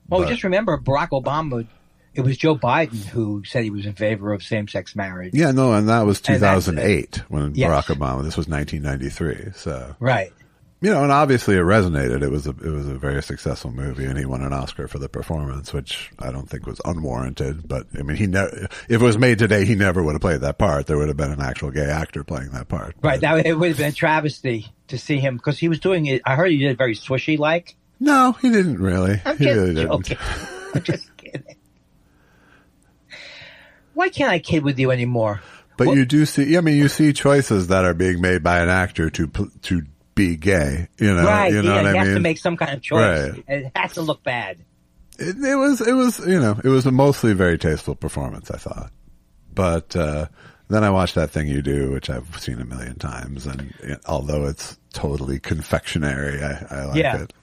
Well, just remember Barack Obama. It was Joe Biden who said he was in favor of same-sex marriage. Yeah, no, and that was 2008 when Barack Obama. This was 1993. So right, and obviously it resonated. It was a very successful movie, and he won an Oscar for the performance, which I don't think was unwarranted. But I mean, if it was made today, he never would have played that part. There would have been an actual gay actor playing that part. Right, it would have been a travesty to see him because he was doing it. I heard he did it very swishy-like. No, he didn't really. I'm just kidding. Why can't I kid with you anymore? But you do see. I mean, you see choices that are being made by an actor to be gay. Right? You know what I mean? You have to make some kind of choice. Right. It has to look bad. It was a mostly very tasteful performance, I thought. But then I watched That Thing You Do, which I've seen a million times, and although it's totally confectionery, I like it.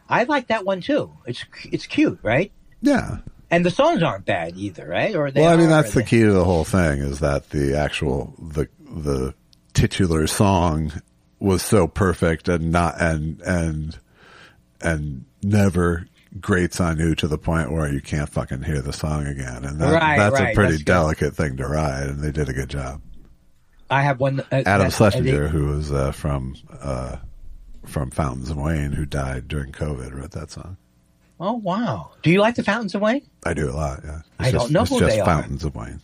I like that one too. It's cute, right? Yeah. And the songs aren't bad either, right? That's the key to the whole thing, is that the actual the titular song was so perfect and never grates on you to the point where you can't fucking hear the song again. And that's a pretty delicate thing to ride, and they did a good job. I have one. Adam Schlesinger, who was from Fountains of Wayne, who died during COVID, wrote that song. Oh, wow. Do you like the Fountains of Wayne? I do a lot, yeah. I don't know who they are. Fountains of Wayne.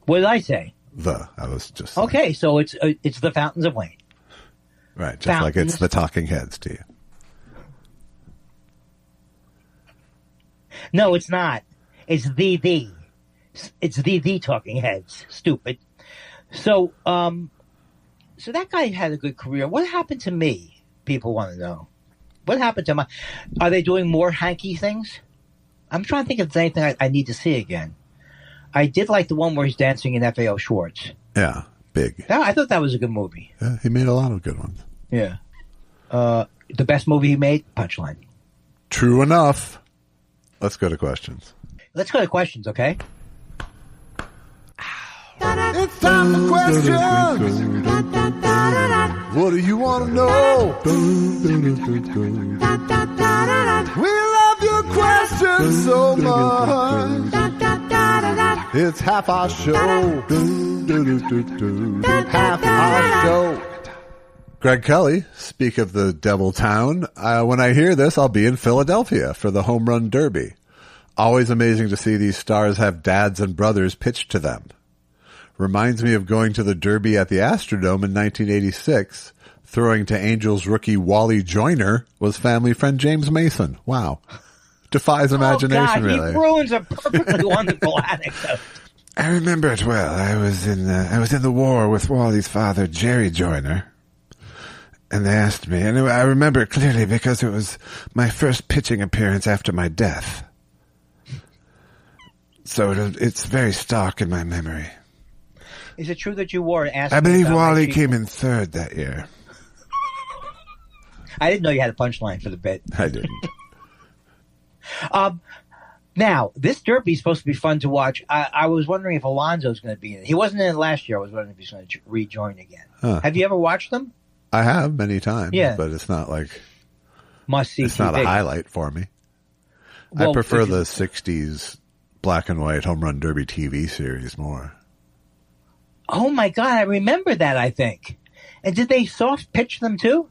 What did I say? I was just... Okay, so it's the Fountains of Wayne. Right, just like it's the Talking Heads to you. No, it's not. It's the. It's the Talking Heads. Stupid. So that guy had a good career. What happened to me? People want to know. What happened to are they doing more hanky things? I'm trying to think if there's anything I need to see again. I did like the one where he's dancing in FAO Schwartz. Yeah, big. I thought that was a good movie. Yeah, he made a lot of good ones. Yeah. The best movie he made? Punchline. True enough. Let's go to questions. Okay? It's time for questions. What do you want to know? We love your questions so much. It's half our show. Half our show. Greg Kelly, speak of the Devil Town. When I hear this, I'll be in Philadelphia for the Home Run Derby. Always amazing to see these stars have dads and brothers pitched to them. Reminds me of going to the Derby at the Astrodome in 1986. Throwing to Angels rookie Wally Joyner was family friend James Mason. Wow. Defies imagination, really. He ruins a perfectly wonderful anecdote. I remember it well. I was in the war with Wally's father, Jerry Joyner. And they asked me, and I remember it clearly because it was my first pitching appearance after my death. So it's very stark in my memory. Is it true that you wore an ass? I believe Wally came in third that year. I didn't know you had a punchline for the bit. I didn't. Now, this Derby is supposed to be fun to watch. I was wondering if Alonso's going to be in it. He wasn't in it last year. I was wondering if he's going to rejoin again. Huh. Have you ever watched them? I have many times, yeah. But it's not like must-see. It's not a highlight for me. Well, I prefer the 60s black and white home run derby TV series more. Oh, my God. I remember that, I think. And did they soft pitch them, too?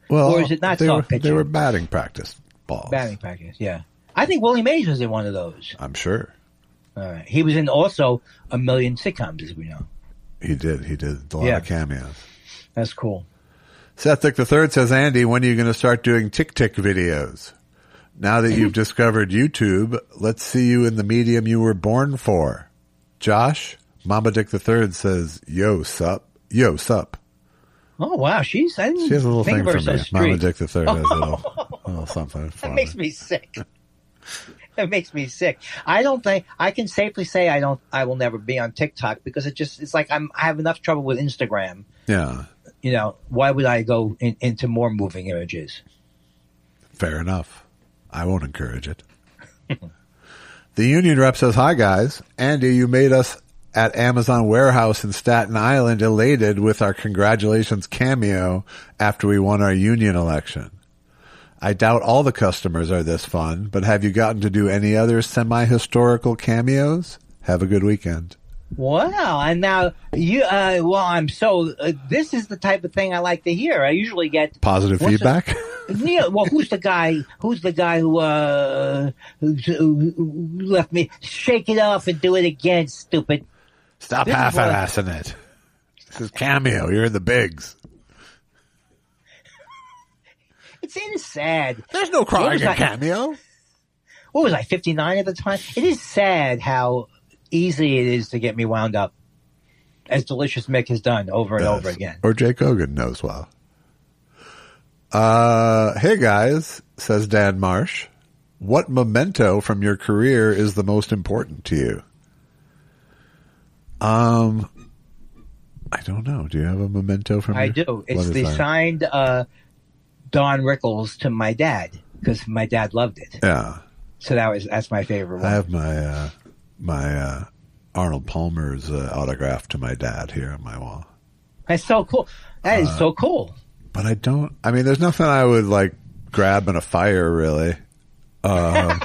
Well, or is it not soft pitching? They were batting practice balls. Batting practice, yeah. I think Willie Mays was in one of those. I'm sure. All right. He was in also a million sitcoms, as we know. He did. He did a lot of cameos. That's cool. Seth Dick III says, Andy, when are you going to start doing tick-tick videos? Now that you've discovered YouTube, let's see you in the medium you were born for. Josh, Mama Dick III says, yo, sup. Yo, sup. Oh, wow. She has a little thing for me. Mama Dick III has a little something for me. That makes me sick. It makes me sick. I don't think I can safely say I will never be on TikTok because it's like I have enough trouble with Instagram. Yeah. You know, why would I go into more moving images? Fair enough. I won't encourage it. The union rep says, hi guys. Andy, you made us at Amazon warehouse in Staten Island elated with our congratulations cameo after we won our union election. I doubt all the customers are this fun, but have you gotten to do any other semi-historical cameos? Have a good weekend. Wow. And now this is the type of thing I like to hear. I usually get positive feedback. Yeah. Well, who's the guy who left me? Shake it off and do it again, stupid. Stop half-assing it. This is cameo. You're in the bigs. It's sad. There's no crying in cameo. What was I, 59 at the time? It is sad how easy it is to get me wound up, as Delicious Mick has done over and over again. Or Jake Hogan knows well. Hey guys, says Dan Marsh. What memento from your career is the most important to you? I don't know. Do you have a memento from I do. It's the signed Don Rickles to my dad because my dad loved it. Yeah. So that's my favorite one. I have my Arnold Palmer's autograph to my dad here on my wall. That's so cool. That is so cool. But there's nothing I would like grab in a fire really. To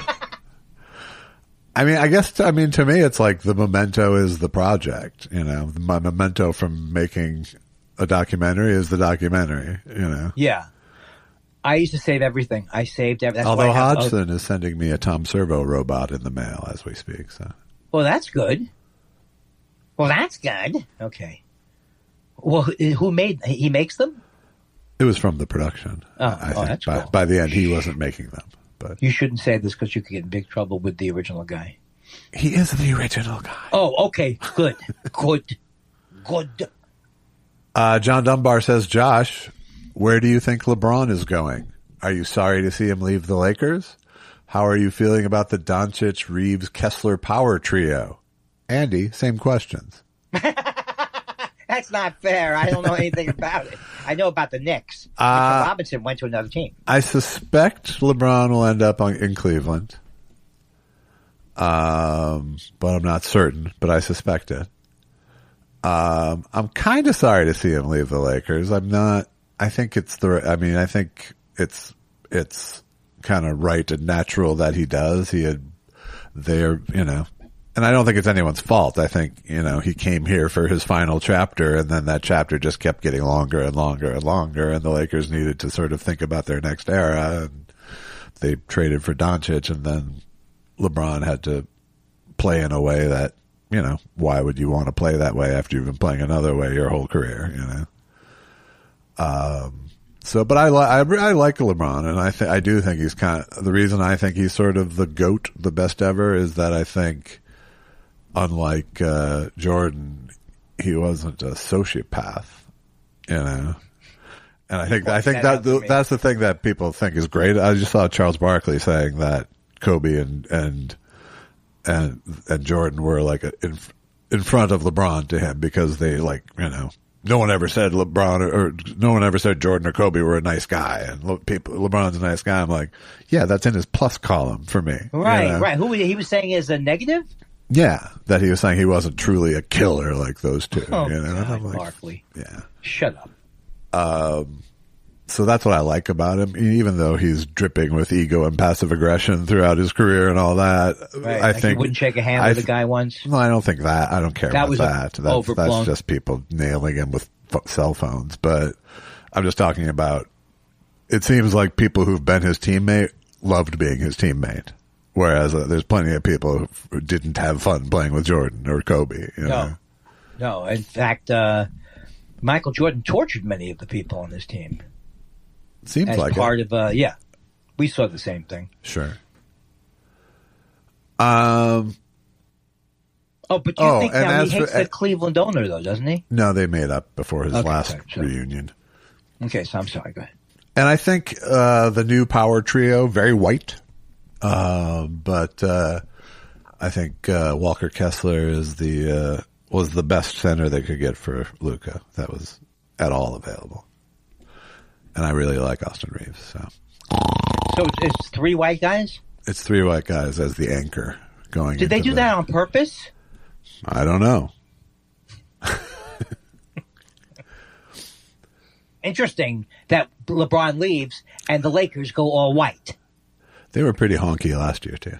me, it's like the memento is the project, you know, my memento from making a documentary is the documentary, you know? Yeah. I used to save everything. I saved everything. Although Hodgson is sending me a Tom Servo robot in the mail as we speak. So. Well, that's good. Okay. Well, he makes them? It was from the production. I think that's cool. By the end, he wasn't making them. But you shouldn't say this because you could get in big trouble with the original guy. He is the original guy. Oh, okay. Good. Good. John Dunbar says, Josh, where do you think LeBron is going? Are you sorry to see him leave the Lakers? How are you feeling about the Doncic, Reeves, Kessler power trio? Andy, same questions. That's not fair. I don't know anything about it. I know about the Knicks. Mitchell Robinson went to another team. I suspect LeBron will end up in Cleveland. But I'm not certain, but I suspect it. I'm kind of sorry to see him leave the Lakers. I'm not. I think it's kind of right and natural that he does. And I don't think it's anyone's fault. I think, he came here for his final chapter and then that chapter just kept getting longer and longer and longer and the Lakers needed to sort of think about their next era and they traded for Doncic and then LeBron had to play in a way that, why would you want to play that way after you've been playing another way your whole career, but I like LeBron, and I do think he's the reason I think he's sort of the GOAT, the best ever, is that I think, unlike Jordan, he wasn't a sociopath, And I think that's the thing that people think is great. I just saw Charles Barkley saying that Kobe and Jordan were like in front of LeBron to him because they no one ever said LeBron or no one ever said Jordan or Kobe were a nice guy, and LeBron's a nice guy. I'm like, yeah, that's in his plus column for me. Right, right. Who he was saying is a negative? Yeah, that he was saying he wasn't truly a killer like those two. Oh, God, and I'm like, Barkley. Yeah. Shut up. So that's what I like about him, even though he's dripping with ego and passive aggression throughout his career and all that. Right. I think he wouldn't shake a hand with a guy once. No, I don't think that. I don't care about that. Overblown. That's just people nailing him with cell phones. But I'm just talking about. It seems like people who've been his teammate loved being his teammate, whereas there's plenty of people who didn't have fun playing with Jordan or Kobe. No. In fact, Michael Jordan tortured many of the on on his team. Seems as like part of we saw the same thing. Sure. But you think now he hates the Cleveland owner, though, doesn't he? No, they made up before his last reunion. Okay, so I'm sorry. Go ahead. And I think the new power trio very white, but I think Walker Kessler is was the best center they could get for Luka. That was at all available. And I really like Austin Reeves. So it's three white guys? It's three white guys as the anchor going. Did they do that on purpose? I don't know. Interesting that LeBron leaves and the Lakers go all white. They were pretty honky last year, too.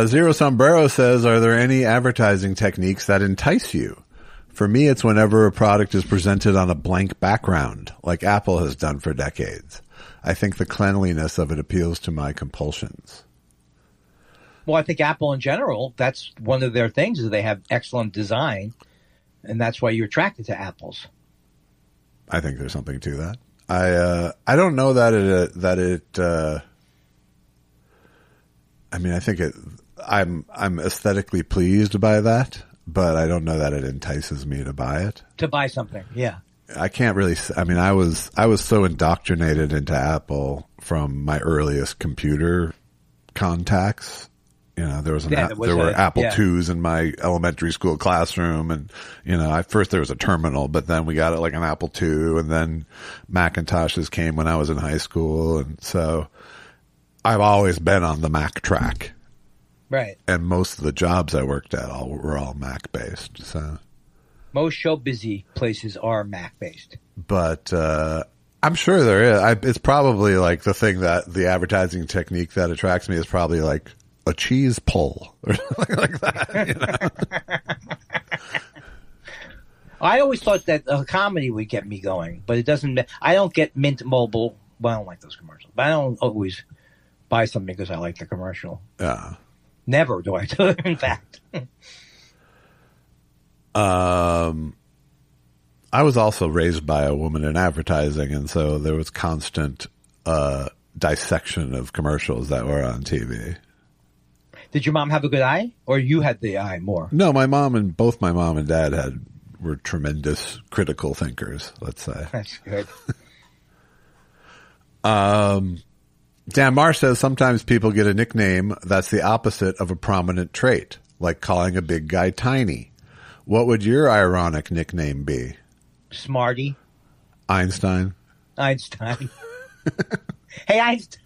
Zero Sombrero says, are there any advertising techniques that entice you? For me, it's whenever a product is presented on a blank background, like Apple has done for decades. I think the cleanliness of it appeals to my compulsions. Well, I think Apple in general, that's one of their things, is they have excellent design, and that's why you're attracted to Apples. I think there's something to that. I don't know that it I mean, I think I'm aesthetically pleased by that, but I don't know that it entices me to buy it. To buy something, yeah. I can't really. I mean, I was so indoctrinated into Apple from my earliest computer contacts. You know, there were Apple IIs in my elementary school classroom, and at first there was a terminal, but then we got it like an Apple II, and then Macintoshes came when I was in high school, and so I've always been on the Mac track. Right. And most of the jobs I worked at were all Mac based. So most show busy places are Mac based. But I'm sure there is. It's probably like the thing that the advertising technique that attracts me is probably like a cheese pull or something like that. I always thought that a comedy would get me going, but it doesn't. I don't get Mint Mobile. Well, I don't like those commercials, but I don't always buy something because I like the commercial. Yeah. Never do I do it, in fact. I was also raised by a woman in advertising, and so there was constant dissection of commercials that were on TV. Did your mom have a good eye, or you had the eye more? No, both my mom and dad were tremendous critical thinkers, let's say. That's good. Dan Marr says sometimes people get a nickname that's the opposite of a prominent trait, like calling a big guy tiny. What would your ironic nickname be? Smarty. Einstein. Hey, Einstein.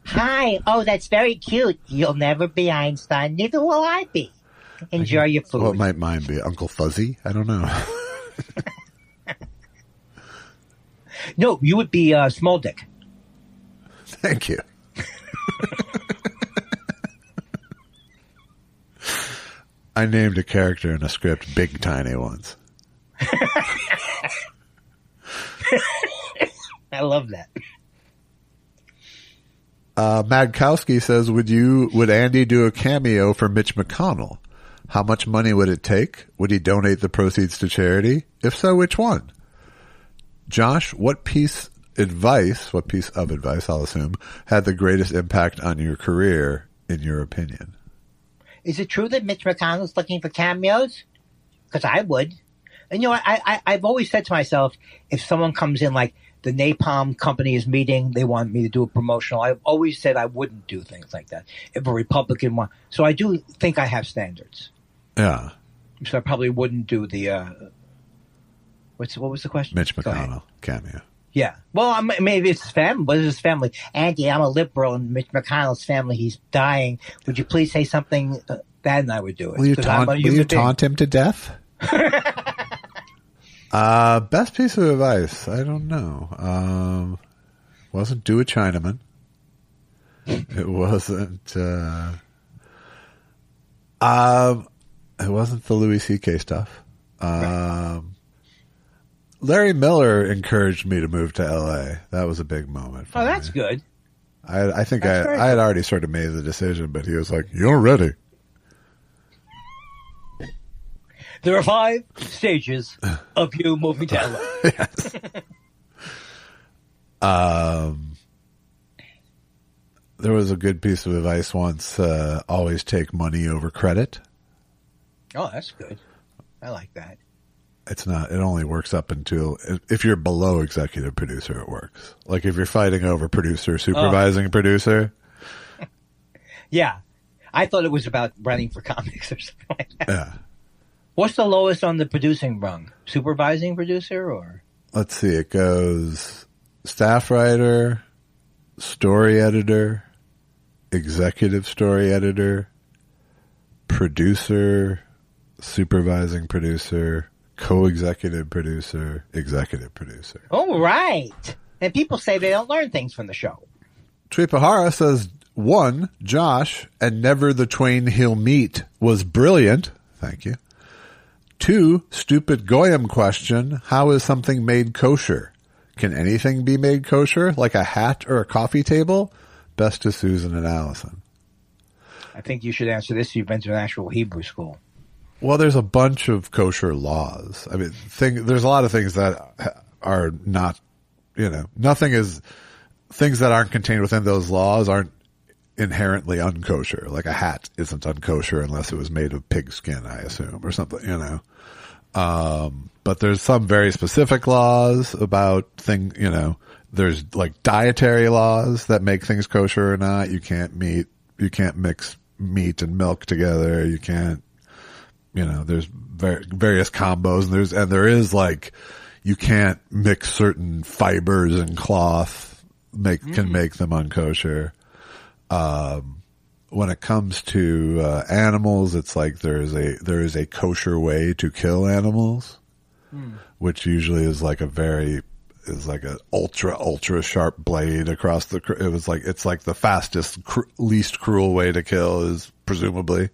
Hi. Oh, that's very cute. You'll never be Einstein. Neither will I be. Enjoy your food. What might mine be? Uncle Fuzzy? I don't know. No, you would be Small Dick. Thank you. I named a character in a script Big Tiny once. I love that. Madkowski says, would Andy do a cameo for Mitch McConnell? How much money would it take? Would he donate the proceeds to charity? If so, which one? Josh, what piece of advice, I'll assume, had the greatest impact on your career, in your opinion? Is it true that Mitch McConnell's looking for cameos? Because I would. And I've always said to myself, if someone comes in like the napalm company is meeting. They want me to do a promotional. I've always said I wouldn't do things like that if a Republican wants. So I do think I have standards. Yeah. So I probably wouldn't do the. What was the question? Mitch McConnell cameo. Yeah. Well, maybe it's his family. But it's his family. Andy, I'm a liberal, and Mitch McConnell's family, he's dying. Would you please say something? Then I would do it. Will you taunt him to death? Best piece of advice? I don't know. Wasn't do a Chinaman. It wasn't. It wasn't the Louis C.K. stuff. Right. Larry Miller encouraged me to move to L.A. That was a big moment for me. That's good. I think I had already sort of made the decision, but he was like, "You're ready." There are 5 stages of you moving to LA. Yes. There was a good piece of advice once, always take money over credit. Oh, that's good. I like that. It only works up until, if you're below executive producer, it works. Like if you're fighting over producer, supervising producer. Yeah. I thought it was about running for comics or something like that. Yeah. What's the lowest on the producing rung? Supervising producer or? Let's see. It goes staff writer, story editor, executive story editor, producer, supervising producer, co-executive producer, executive producer. Oh, right. And people say they don't learn things from the show. Tripahara says, 1, Josh, and never the twain he'll meet was brilliant. Thank you. 2, stupid Goyim question. How is something made kosher? Can anything be made kosher? Like a hat or a coffee table? Best to Susan and Allison. I think you should answer this. You've been to an actual Hebrew school. Well, there's a bunch of kosher laws. I mean, there's a lot of things that are not, nothing is, things that aren't contained within those laws aren't inherently unkosher. Like a hat isn't unkosher unless it was made of pig skin, I assume, or something, but there's some very specific laws about there's like dietary laws that make things kosher or not. You can't mix meat and milk together. You can't, there's various combos and there is like, you can't mix certain fibers and cloth can make them unkosher. When it comes to animals, it's like there is a kosher way to kill animals, which usually is like an ultra sharp blade across it's like the fastest, least cruel way to kill is presumably.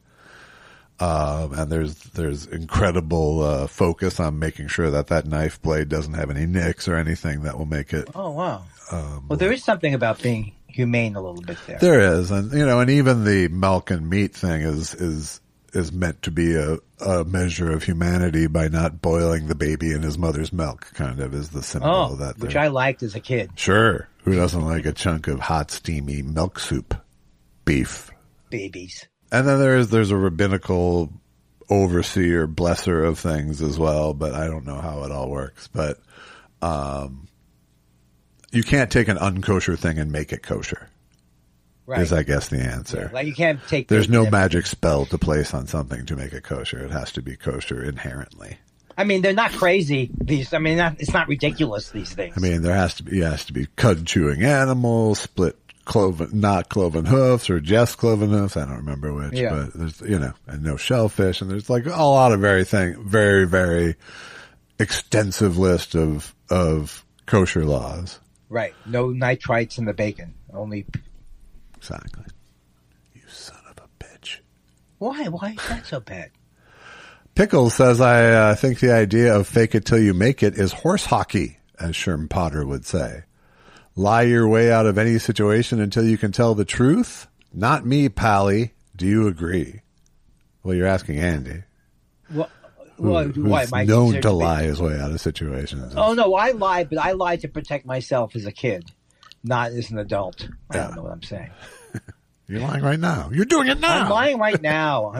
And there's incredible focus on making sure that knife blade doesn't have any nicks or anything that will make it. Oh wow! Well, there is something about being humane a little bit there. There is, and and even the milk and meat thing is meant to be a measure of humanity by not boiling the baby in his mother's milk. Kind of is the symbol which I liked as a kid. Sure, who doesn't like a chunk of hot, steamy milk soup, beef, babies? And then there's a rabbinical overseer, blesser of things as well, but I don't know how it all works. But you can't take an unkosher thing and make it kosher. Right. Is I guess the answer. Yeah, like you can't take. There's no magic spell to place on something to make it kosher. It has to be kosher inherently. I mean, they're not crazy. It's not ridiculous. These things. I mean, it has to be cud chewing animals, split not cloven hoofs or just cloven hoofs. I don't remember which, but there's, and no shellfish. And there's like a lot of very, very extensive list of kosher laws. Right. No nitrites in the bacon. Only. Exactly. You son of a bitch. Why? Why is that so bad? Pickles says, I think the idea of fake it till you make it is horse hockey, as Sherm Potter would say. Lie your way out of any situation until you can tell the truth? Not me, Pally. Do you agree? Well, you're asking Andy. Who's known to lie his way out of situations. Oh, no, I lied, but I lied to protect myself as a kid, not as an adult. I don't know what I'm saying. You're lying right now. You're doing it now. I'm lying right now.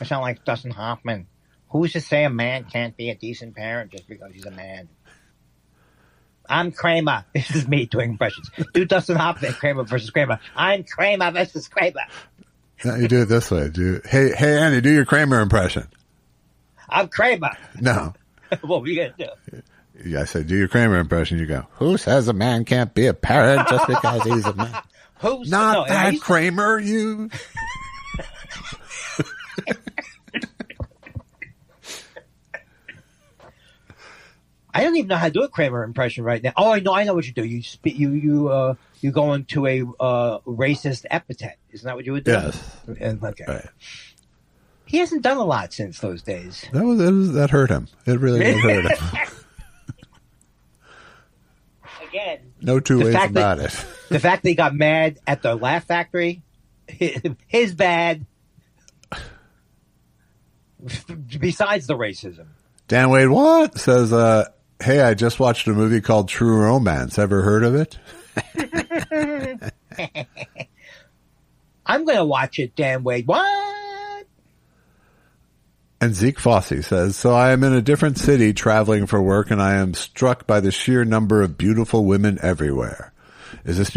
I sound like Dustin Hoffman. Who's to say a man can't be a decent parent just because he's a man? I'm Kramer. This is me doing impressions. Do Dustin Hoffman, Kramer versus Kramer. I'm Kramer versus Kramer. No, you do it this way. Hey, Andy, do your Kramer impression. I'm Kramer. No. What were you going to do? I said, do your Kramer impression. You go, who says a man can't be a parent just because he's a man? Not that Kramer, you. I don't even know how to do a Kramer impression right now. Oh, I know what you do. You go into a racist epithet. Isn't that what you would do? Yes. Okay. Right. He hasn't done a lot since those days. That hurt him. It really did hurt him. Again, no two ways about it. The fact that he got mad at the Laugh Factory, his bad. Besides the racism. Dan Wade, what? Says, hey, I just watched a movie called True Romance. Ever heard of it? I'm going to watch it, Dan Wade. What? And Zeke Fossey says, so I am in a different city traveling for work, and I am struck by the sheer number of beautiful women everywhere. Is this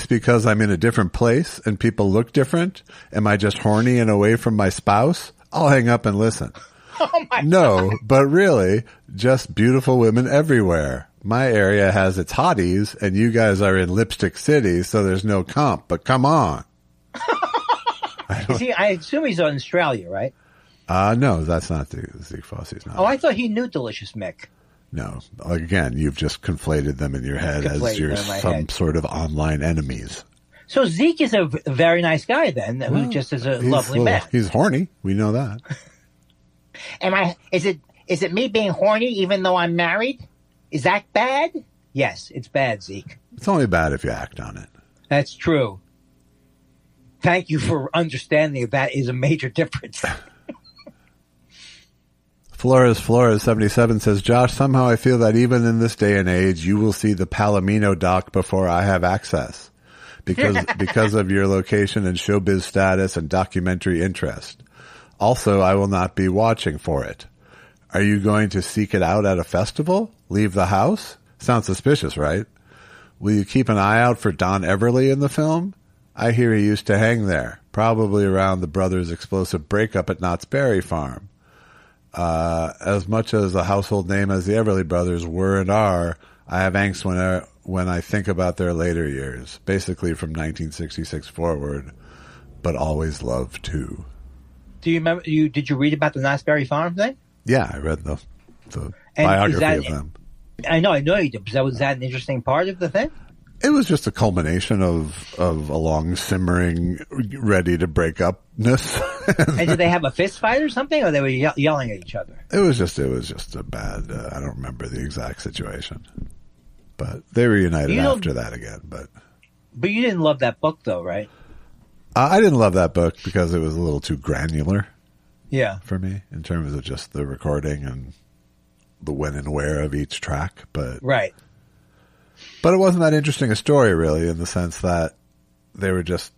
because I'm in a different place and people look different? Am I just horny and away from my spouse? I'll hang up and listen. Oh my no, God. But really, just beautiful women everywhere. My area has its hotties, and you guys are in Lipstick City, so there's no comp. But come on. I assume he's in Australia, right? No, that's not Zeke Fossey's not. Oh, I thought he knew Delicious Mick. No. Again, you've just conflated them in your head as your sort of online enemies. So Zeke is a very nice guy then, who just is a lovely man. He's horny. We know that. Is it me being horny even though I'm married? Is that bad? Yes, it's bad, Zeke. It's only bad if you act on it. That's true. Thank you for understanding that is a major difference. Flores 77 says, Josh, somehow I feel that even in this day and age, you will see the Palomino doc before I have access because of your location and showbiz status and documentary interest. Also, I will not be watching for it. Are you going to seek it out at a festival? Leave the house? Sounds suspicious, right? Will you keep an eye out for Don Everly in the film? I hear he used to hang there, probably around the brothers' explosive breakup at Knott's Berry Farm. As much as a household name as the Everly brothers were and are, I have angst when I think about their later years, basically from 1966 forward, but always love too. Do you remember? Did you read about the Knott's Berry Farm thing? Yeah, I read the biography of them. I know you did. Was that an interesting part of the thing? It was just a culmination of a long simmering, ready to break upness. And did they have a fist fight or something, or they were yelling at each other? It was just a bad. I don't remember the exact situation, but they reunited after that again. But you didn't love that book, though, right? I didn't love that book because it was a little too granular. Yeah, for me, in terms of just the recording and the when and where of each track, but right. But it wasn't that interesting a story, really, in the sense that they were just,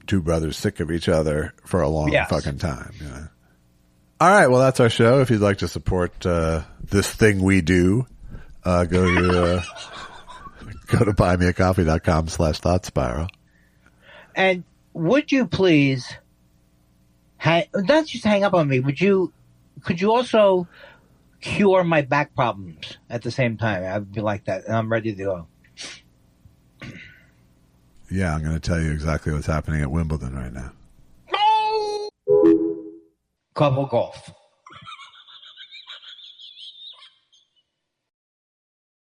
two brothers sick of each other for a long fucking time. All right, well, that's our show. If you'd like to support this thing we do, go to buymeacoffee.com/thoughtspiral. And would you please, not just hang up on me, could you also cure my back problems at the same time? I'd be like that, and I'm ready to go. Yeah, I'm going to tell you exactly what's happening at Wimbledon right now. Couple golf.